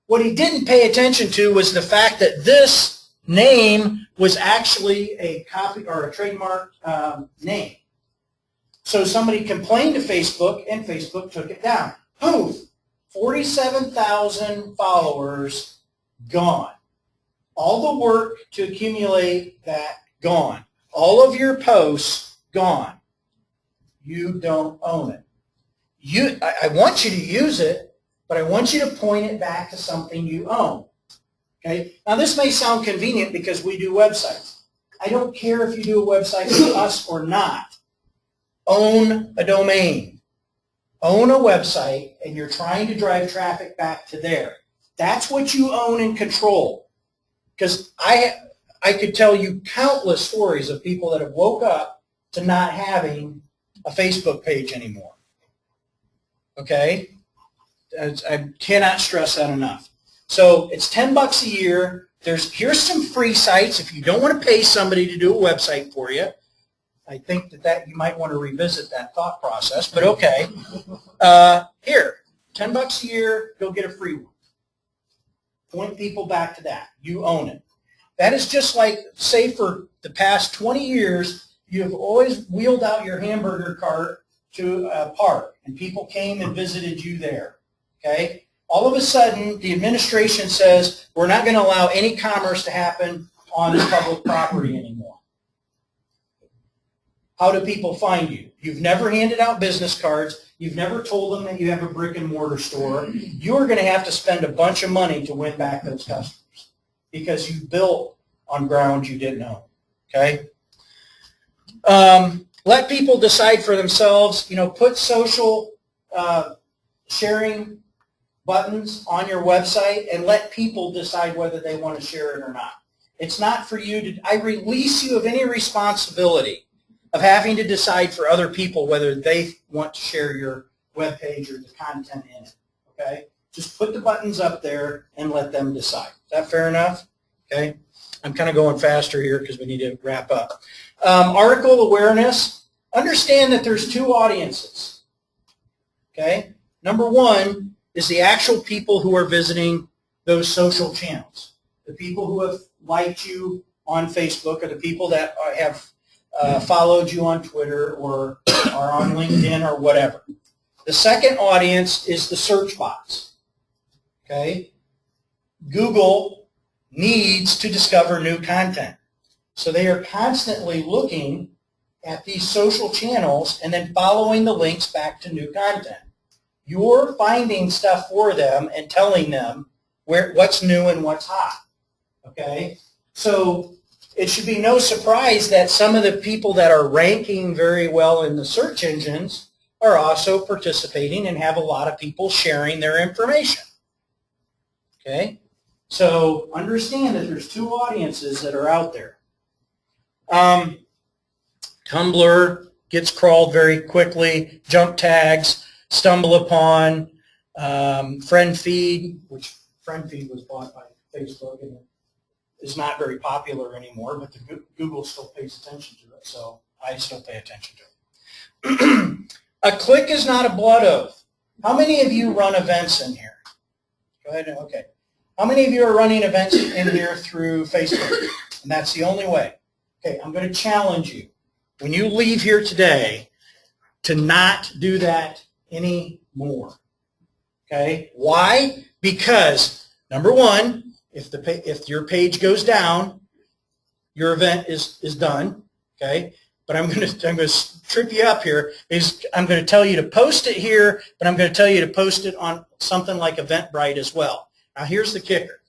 What he didn't pay attention to was the fact that this name was actually a copy or a trademark name. So somebody complained to Facebook, and Facebook took it down. Poof! 47,000 followers gone. All the work to accumulate that gone. All of your posts gone. You don't own it. I want you to use it, but I want you to point it back to something you own. Okay? Now this may sound convenient because we do websites. I don't care if you do a website with us or not. Own a domain. Own a website, and you're trying to drive traffic back to there. That's what you own and control. Because I could tell you countless stories of people that have woke up to not having a Facebook page anymore. Okay? I cannot stress that enough. So it's $10 a year. Here's some free sites if you don't want to pay somebody to do a website for you. I think that you might want to revisit that thought process, but okay. Here, $10 a year, go get a free one. Point people back to that. You own it. That is just like, say, for the past 20 years, you have always wheeled out your hamburger cart to a park, and people came and visited you there. Okay? All of a sudden, the administration says, we're not going to allow any commerce to happen on this public property anymore. How do people find you? You've never handed out business cards. You've never told them that you have a brick and mortar store. You're going to have to spend a bunch of money to win back those customers because you built on ground you didn't own. Okay? Let people decide for themselves. Put social sharing buttons on your website and let people decide whether they want to share it or not. It's not for you to, I release you of any responsibility of having to decide for other people whether they want to share your web page or the content in it. Okay? Just put the buttons up there and let them decide. Is that fair enough? Okay? I'm kind of going faster here because we need to wrap up. Article awareness. Understand that there's two audiences. Okay? Number one is the actual people who are visiting those social channels. The people who have liked you on Facebook or the people that have followed you on Twitter or are on LinkedIn or whatever. The second audience is the search box. Okay? Google needs to discover new content. So they are constantly looking at these social channels and then following the links back to new content. You're finding stuff for them and telling them what's new and what's hot. Okay? So it should be no surprise that some of the people that are ranking very well in the search engines are also participating and have a lot of people sharing their information. Okay? So understand that there's two audiences that are out there. Tumblr gets crawled very quickly. Jump tags, stumble upon, friend feed, which friend feed was bought by Facebook and is not very popular anymore, but Google still pays attention to it, so I still pay attention to it. A click is not a blood oath. How many of you run events in here? Go ahead. Okay. How many of you are running events in here through Facebook? And that's the only way. Okay, I'm going to challenge you. When you leave here today, to not do that anymore. Okay? Why? Because, number one, if your page goes down, your event is done. Okay? But I'm going to trip you up here. I'm going to tell you to post it here, but I'm going to tell you to post it on something like Eventbrite as well. Now here's the kicker.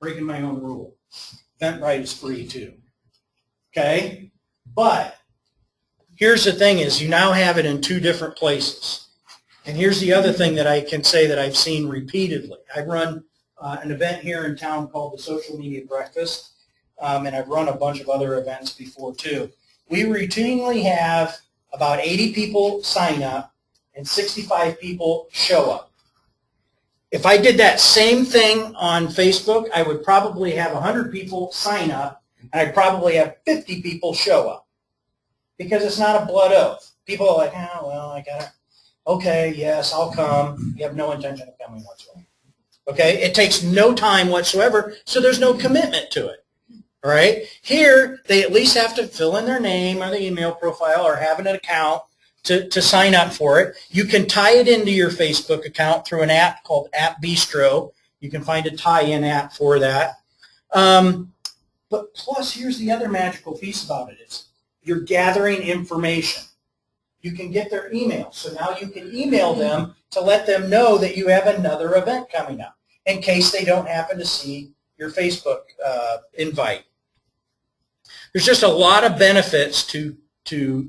Breaking my own rule. Eventbrite is free too. Okay? But here's the thing is you now have it in two different places. And here's the other thing that I can say that I've seen repeatedly. I run an event here in town called the Social Media Breakfast, and I've run a bunch of other events before too. We routinely have about 80 people sign up and 65 people show up. If I did that same thing on Facebook, I would probably have 100 people sign up, and I'd probably have 50 people show up. Because it's not a blood oath. People are like, oh, well, I got to, okay, yes, I'll come. You have no intention of coming whatsoever. Okay? It takes no time whatsoever, so there's no commitment to it. All right? Here, they at least have to fill in their name or the email profile or have an account to sign up for it. You can tie it into your Facebook account through an app called App Bistro. You can find a tie-in app for that. But plus, here's the other magical piece about it. It's you're gathering information. You can get their email. So now you can email them to let them know that you have another event coming up in case they don't happen to see your Facebook invite. There's just a lot of benefits to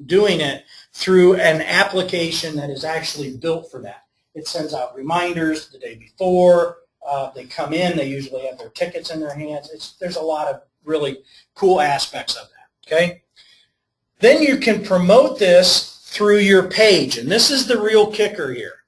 doing it through an application that is actually built for that. It sends out reminders the day before. They come in. They usually have their tickets in their hands. There's a lot of really cool aspects of that. Okay? Then you can promote this through your page. And this is the real kicker here.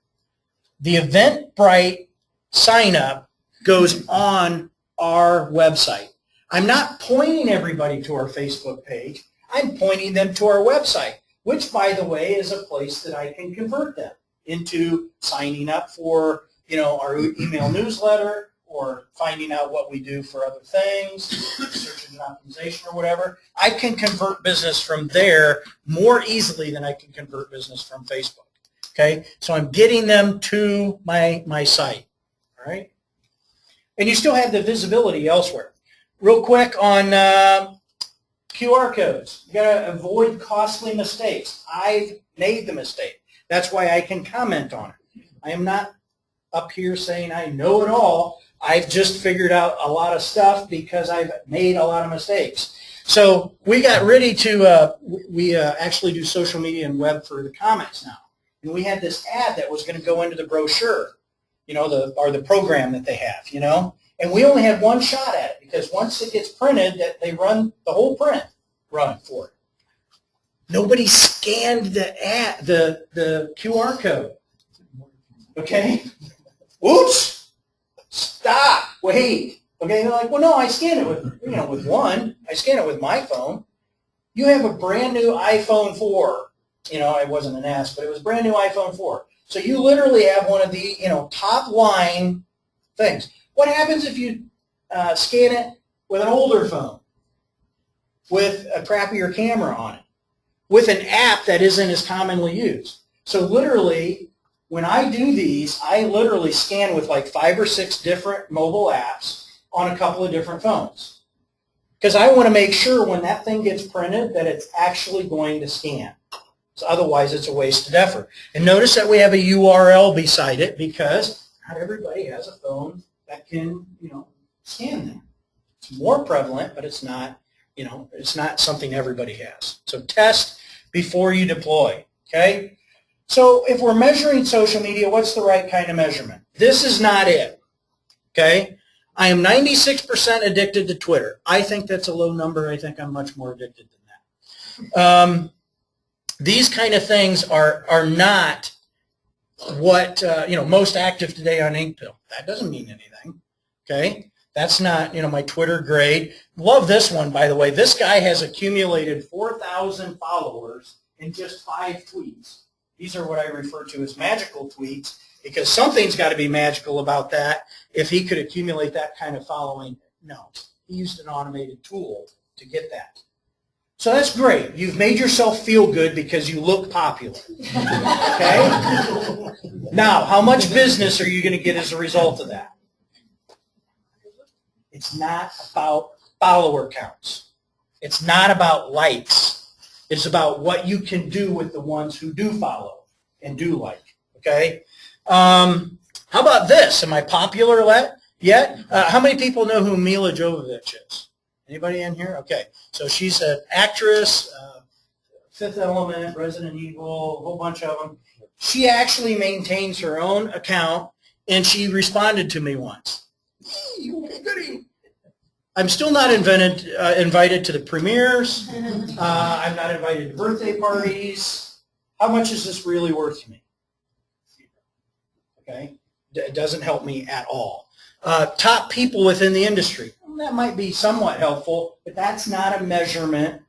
The Eventbrite sign up goes on our website. I'm not pointing everybody to our Facebook page. I'm pointing them to our website, which, by the way, is a place that I can convert them into signing up for, our email newsletter or finding out what we do for other things, search engine optimization or whatever. I can convert business from there more easily than I can convert business from Facebook. Okay, so I'm getting them to my site. All right, and you still have the visibility elsewhere. Real quick on QR codes. You got to avoid costly mistakes. I've made the mistake. That's why I can comment on it. I am not up here saying I know it all. I've just figured out a lot of stuff because I've made a lot of mistakes. So we got ready to, we actually do social media and web for the comments now. And we had this ad that was going to go into the brochure, or the program that they have, And we only had one shot at it because once it gets printed, that they run the whole print run for it. Nobody scanned the QR code. Okay? Whoops! Stop! Wait! Okay, they're like, well, no, I scan it with one. I scan it with my phone. You have a brand new iPhone 4. It wasn't an S, but it was a brand new iPhone 4. So you literally have one of the, top line things. What happens if you scan it with an older phone, with a crappier camera on it, with an app that isn't as commonly used? So literally, when I do these, I literally scan with like 5 or 6 different mobile apps on a couple of different phones. Because I want to make sure when that thing gets printed that it's actually going to scan. So otherwise, it's a waste of effort. And notice that we have a URL beside it because not everybody has a phone that can, scan them. It's more prevalent, but it's not, it's not something everybody has. So test before you deploy, okay? So if we're measuring social media, what's the right kind of measurement? This is not it, okay? I am 96% addicted to Twitter. I think that's a low number. I think I'm much more addicted than that. These kind of things are not what, most active today on Inkpill. That doesn't mean anything, okay? That's not, my Twitter grade. Love this one, by the way. This guy has accumulated 4,000 followers in just 5 tweets. These are what I refer to as magical tweets because something's got to be magical about that if he could accumulate that kind of following. No, he used an automated tool to get that. So that's great. You've made yourself feel good because you look popular. Okay? Now, how much business are you going to get as a result of that? It's not about follower counts. It's not about likes. It's about what you can do with the ones who do follow and do like. Okay? How about this? Am I popular yet? How many people know who Mila Jovovich is? Anybody in here? Okay. So she's an actress, Fifth Element, Resident Evil, a whole bunch of them. She actually maintains her own account, and she responded to me once. Goody. I'm still not invited to the premieres. I'm not invited to birthday parties. How much is this really worth to me? Okay. It doesn't help me at all. Top people within the industry. That might be somewhat helpful, but that's not a measurement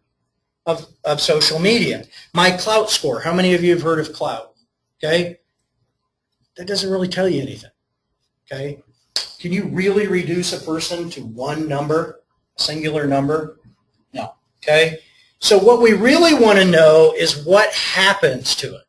of social media. My Clout score, how many of you have heard of Clout? Okay? That doesn't really tell you anything. Okay? Can you really reduce a person to one number, a singular number? No. Okay? So what we really want to know is what happens to it.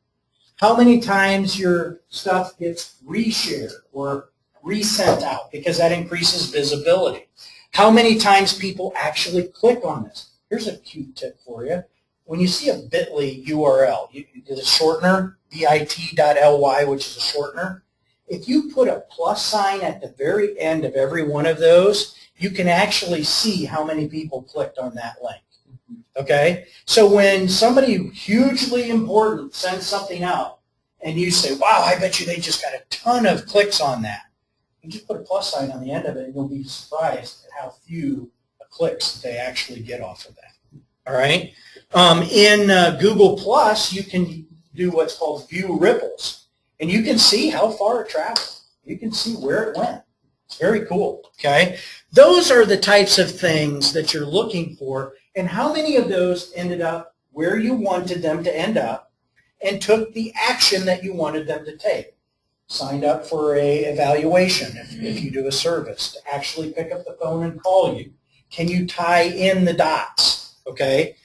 How many times your stuff gets reshared or resent out, because that increases visibility. How many times people actually click on this? Here's a cute tip for you. When you see a bit.ly URL, the shortener, bit.ly, which is a shortener, if you put a plus sign at the very end of every one of those, you can actually see how many people clicked on that link. Okay? So when somebody hugely important sends something out, and you say, wow, I bet you they just got a ton of clicks on that. You just put a plus sign on the end of it, and you'll be surprised at how few clicks they actually get off of that. All right? In Google Plus, you can do what's called view ripples. And you can see how far it traveled. You can see where it went. It's very cool, okay? Those are the types of things that you're looking for, and how many of those ended up where you wanted them to end up and took the action that you wanted them to take. Signed up for a evaluation if you do a service, to actually pick up the phone and call you. Can you tie in the dots, okay?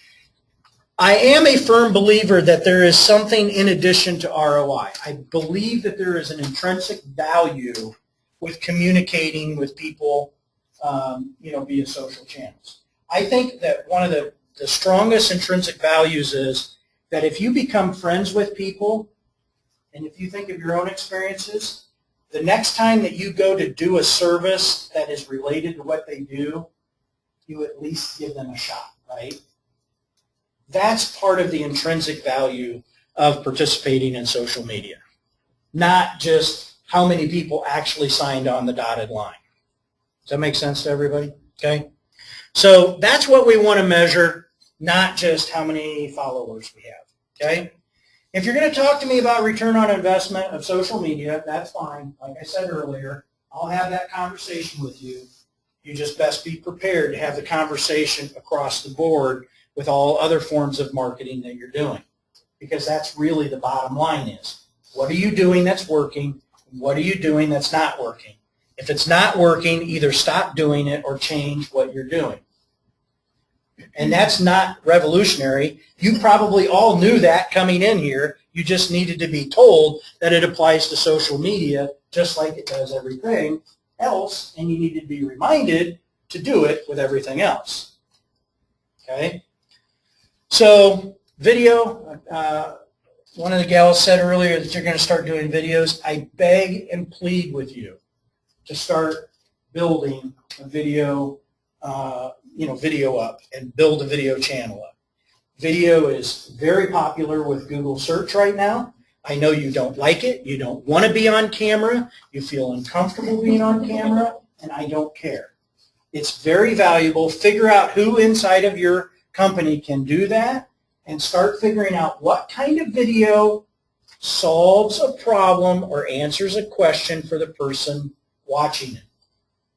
I am a firm believer that there is something in addition to ROI. I believe that there is an intrinsic value with communicating with people, via social channels. I think that one of the strongest intrinsic values is that if you become friends with people, and if you think of your own experiences, the next time that you go to do a service that is related to what they do, you at least give them a shot, right? That's part of the intrinsic value of participating in social media, not just how many people actually signed on the dotted line. Does that make sense to everybody? Okay. So that's what we want to measure, not just how many followers we have. Okay. If you're going to talk to me about return on investment of social media, that's fine. Like I said earlier, I'll have that conversation with you. You just best be prepared to have the conversation across the board with all other forms of marketing that you're doing, because that's really the bottom line is, what are you doing that's working? What are you doing that's not working? If it's not working, either stop doing it or change what you're doing. And that's not revolutionary. You probably all knew that coming in here. You just needed to be told that it applies to social media just like it does everything else, and you need to be reminded to do it with everything else. Okay? So video, one of the gals said earlier that you're going to start doing videos. I beg and plead with you to start building a video video up and build a video channel up. Video is very popular with Google search right now. I know you don't like it. You don't want to be on camera. You feel uncomfortable being on camera, and I don't care. It's very valuable. Figure out who inside of your company can do that and start figuring out what kind of video solves a problem or answers a question for the person watching it,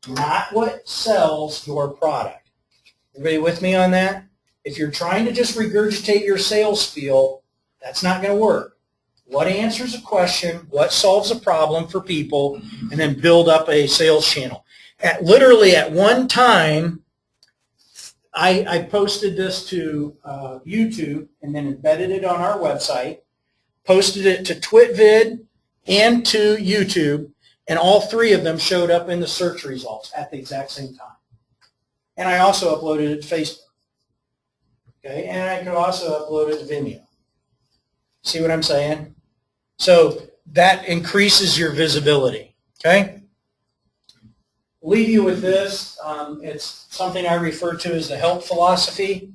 not what sells your product. Everybody with me on that? If you're trying to just regurgitate your sales spiel, that's not going to work. What answers a question, what solves a problem for people, and then build up a sales channel. Literally at one time, I posted this to YouTube and then embedded it on our website, posted it to TwitVid and to YouTube, and all three of them showed up in the search results at the exact same time. And I also uploaded it to Facebook. Okay, and I could also upload it to Vimeo. See what I'm saying? So that increases your visibility. Okay? Leave you with this. It's something I refer to as the help philosophy,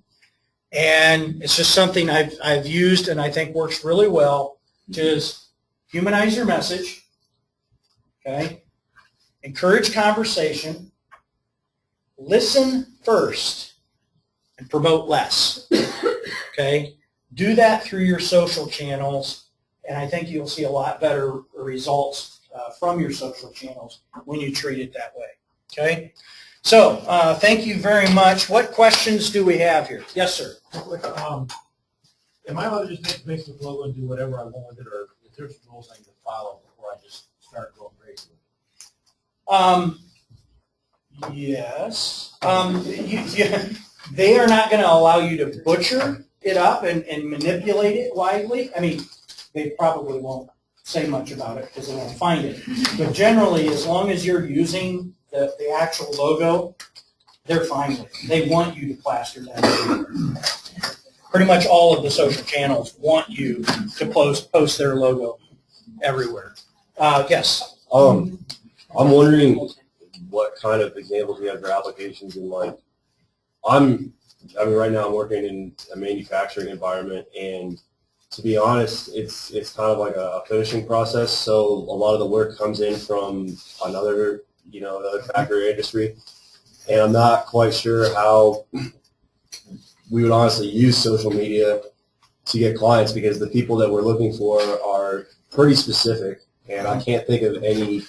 and it's just something I've used and I think works really well. Just humanize your message. Okay? Encourage conversation. Listen first and promote less. Okay? Do that through your social channels, and I think you'll see a lot better results from your social channels when you treat it that way. Okay? So, thank you very much. What questions do we have here? Yes, sir. Am I allowed to just make a Facebook logo and do whatever I want with it, or if there's rules I need to follow before I just start going crazy with it? Yes. They are not going to allow you to butcher it up and manipulate it widely. I mean, they probably won't say much about it because they won't find it. But generally, as long as you're using the actual logo, they're fine with it. They want you to plaster that everywhere. Pretty much all of the social channels want you to post their logo everywhere. Yes? I'm wondering what kind of examples we have for applications in, like, right now I'm working in a manufacturing environment, and to be honest, it's kind of like a finishing process. So a lot of the work comes in from another factory industry, and I'm not quite sure how we would honestly use social media to get clients, because the people that we're looking for are pretty specific, and I can't think of any.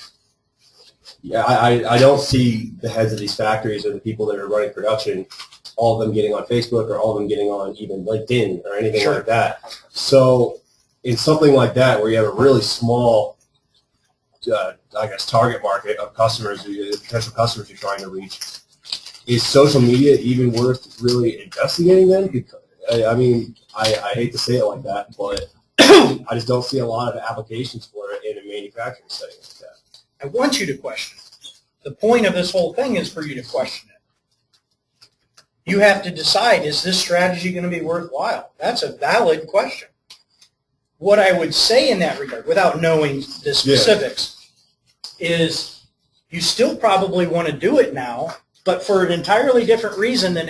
Yeah, I don't see the heads of these factories or the people that are running production, all of them getting on Facebook or all of them getting on even LinkedIn or anything like that. So in something like that where you have a really small, I guess, target market of customers, potential customers you're trying to reach, is social media even worth really investigating them? Because, I mean, I hate to say it like that, but I just don't see a lot of applications for it in a manufacturing setting like that. I want you to question it. The point of this whole thing is for you to question it. You have to decide, is this strategy going to be worthwhile? That's a valid question. What I would say in that regard, without knowing the specifics, is you still probably want to do it now, but for an entirely different reason than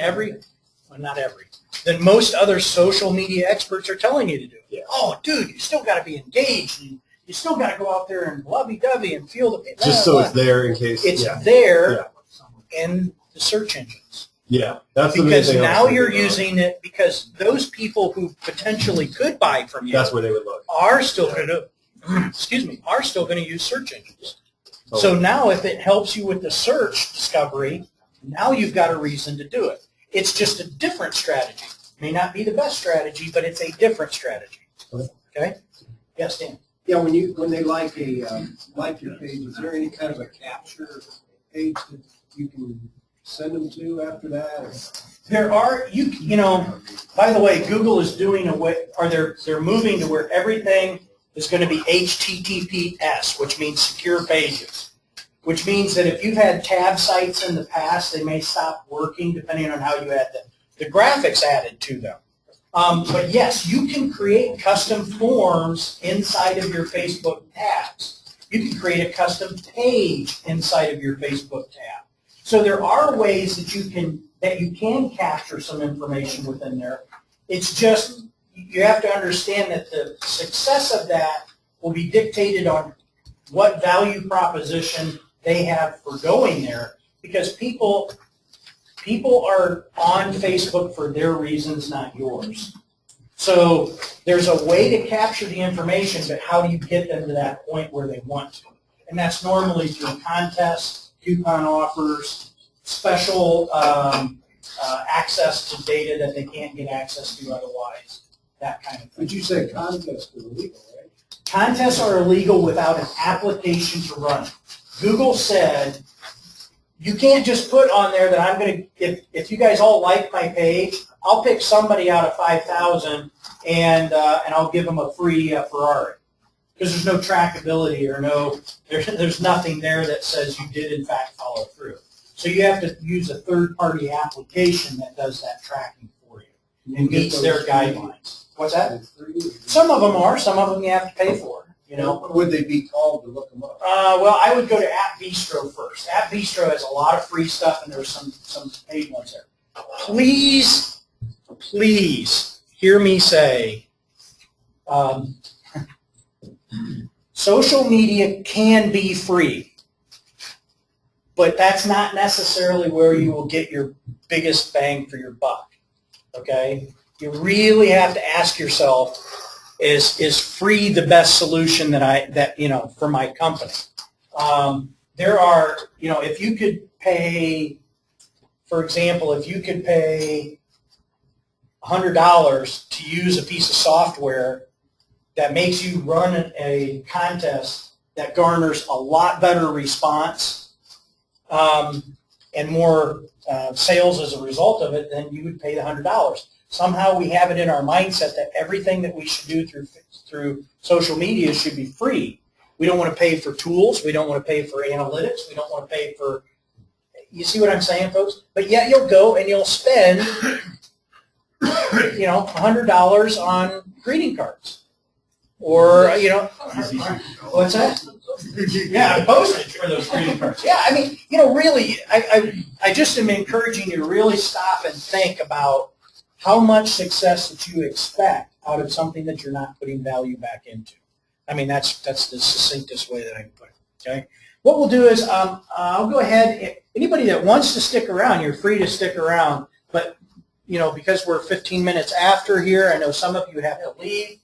than most other social media experts are telling you to do. Yeah. Oh, dude, you still got to be engaged, and you still got to go out there and lovey-dovey and feel the... Just so it's there in case... It's there in the search engines. Yeah, that's the main Because thing. now you're using it because those people who potentially could buy from you... That's where they would look. ...are still going to... excuse me, are still going to use search engines. So now if it helps you with the search discovery, now you've got a reason to do it. It's just a different strategy. May not be the best strategy, but it's a different strategy. Okay? Yes, Dan? Yeah, when they like your page, is there any kind of a capture page that you can send them to after that? There are, you know, by the way, Google is doing they're moving to where everything is going to be HTTPS, which means secure pages, which means that if you've had tab sites in the past, they may stop working depending on how you add the graphics added to them. But yes, you can create custom forms inside of your Facebook tabs. You can create a custom page inside of your Facebook tab. So there are ways that you can capture some information within there. It's just you have to understand that the success of that will be dictated on what value proposition they have for going there, because people are on Facebook for their reasons, not yours. So there's a way to capture the information, but how do you get them to that point where they want to? And that's normally through contests, coupon offers, special access to data that they can't get access to otherwise, that kind of thing. But you say contests are illegal, right? Contests are illegal without an application to run. Google said, you can't just put on there that I'm going to, if you guys all like my page, I'll pick somebody out of 5,000 and I'll give them a free Ferrari. Because there's no trackability or there's nothing there that says you did in fact follow through. So you have to use a third-party application that does that tracking for you and meets their guidelines. What's that? Some of them are. Some of them you have to pay for. You know. What would they be called to look them up? Well, I would go to App Bistro first. App Bistro has a lot of free stuff, and there's some paid ones there. Please hear me say, social media can be free, but that's not necessarily where you will get your biggest bang for your buck. Okay, you really have to ask yourself, is free the best solution for my company? There are, if you could pay, for example, if you could pay $100 to use a piece of software that makes you run a contest that garners a lot better response and more sales as a result of it, then you would pay the $100. Somehow we have it in our mindset that everything that we should do through social media should be free. We don't want to pay for tools. We don't want to pay for analytics. We don't want to pay for, you see what I'm saying, folks? But yet you'll go and you'll spend, $100 on greeting cards. Or, what's that? Yeah, postage for those greeting cards. Yeah, I mean, really, I just am encouraging you to really stop and think about how much success that you expect out of something that you're not putting value back into. I mean, that's the succinctest way that I can put it, okay? What we'll do is I'll go ahead. Anybody that wants to stick around, you're free to stick around, but because we're 15 minutes after here, I know some of you have to leave.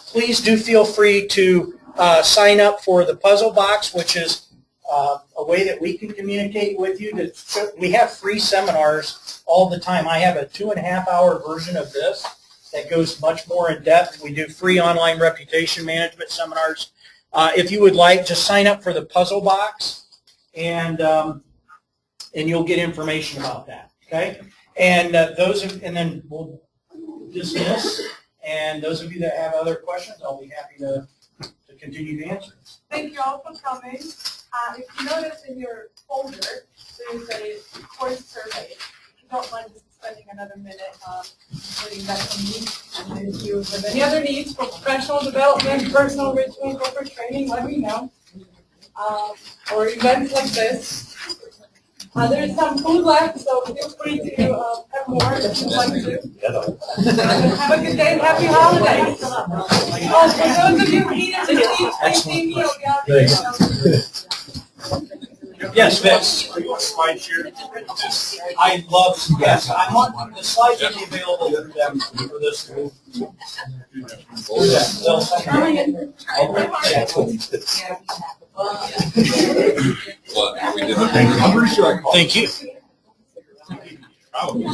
Please do feel free to sign up for the puzzle box, which is a way that we can communicate with you. We have free seminars all the time. I have a 2.5-hour version of this that goes much more in depth. We do free online reputation management seminars. If you would like, just sign up for the puzzle box, and you'll get information about that. Okay, and and then we'll dismiss. And those of you that have other questions, I'll be happy to continue to answer. Thank you all for coming. If you notice in your folder, there's a course survey. If you don't mind just spending another minute putting that to me. And if you have any other needs for professional development, personal enrichment, or for training, let me know. Or events like this. There's some food left, so feel free to have more if you'd like to. Have a good day and happy holidays. Oh, for those of you who need to leave, please see me or Yes, Vince. Slide share. I love, yes, I want the slides will be available for them for this. I'm pretty sure I called. Thank you. Probably.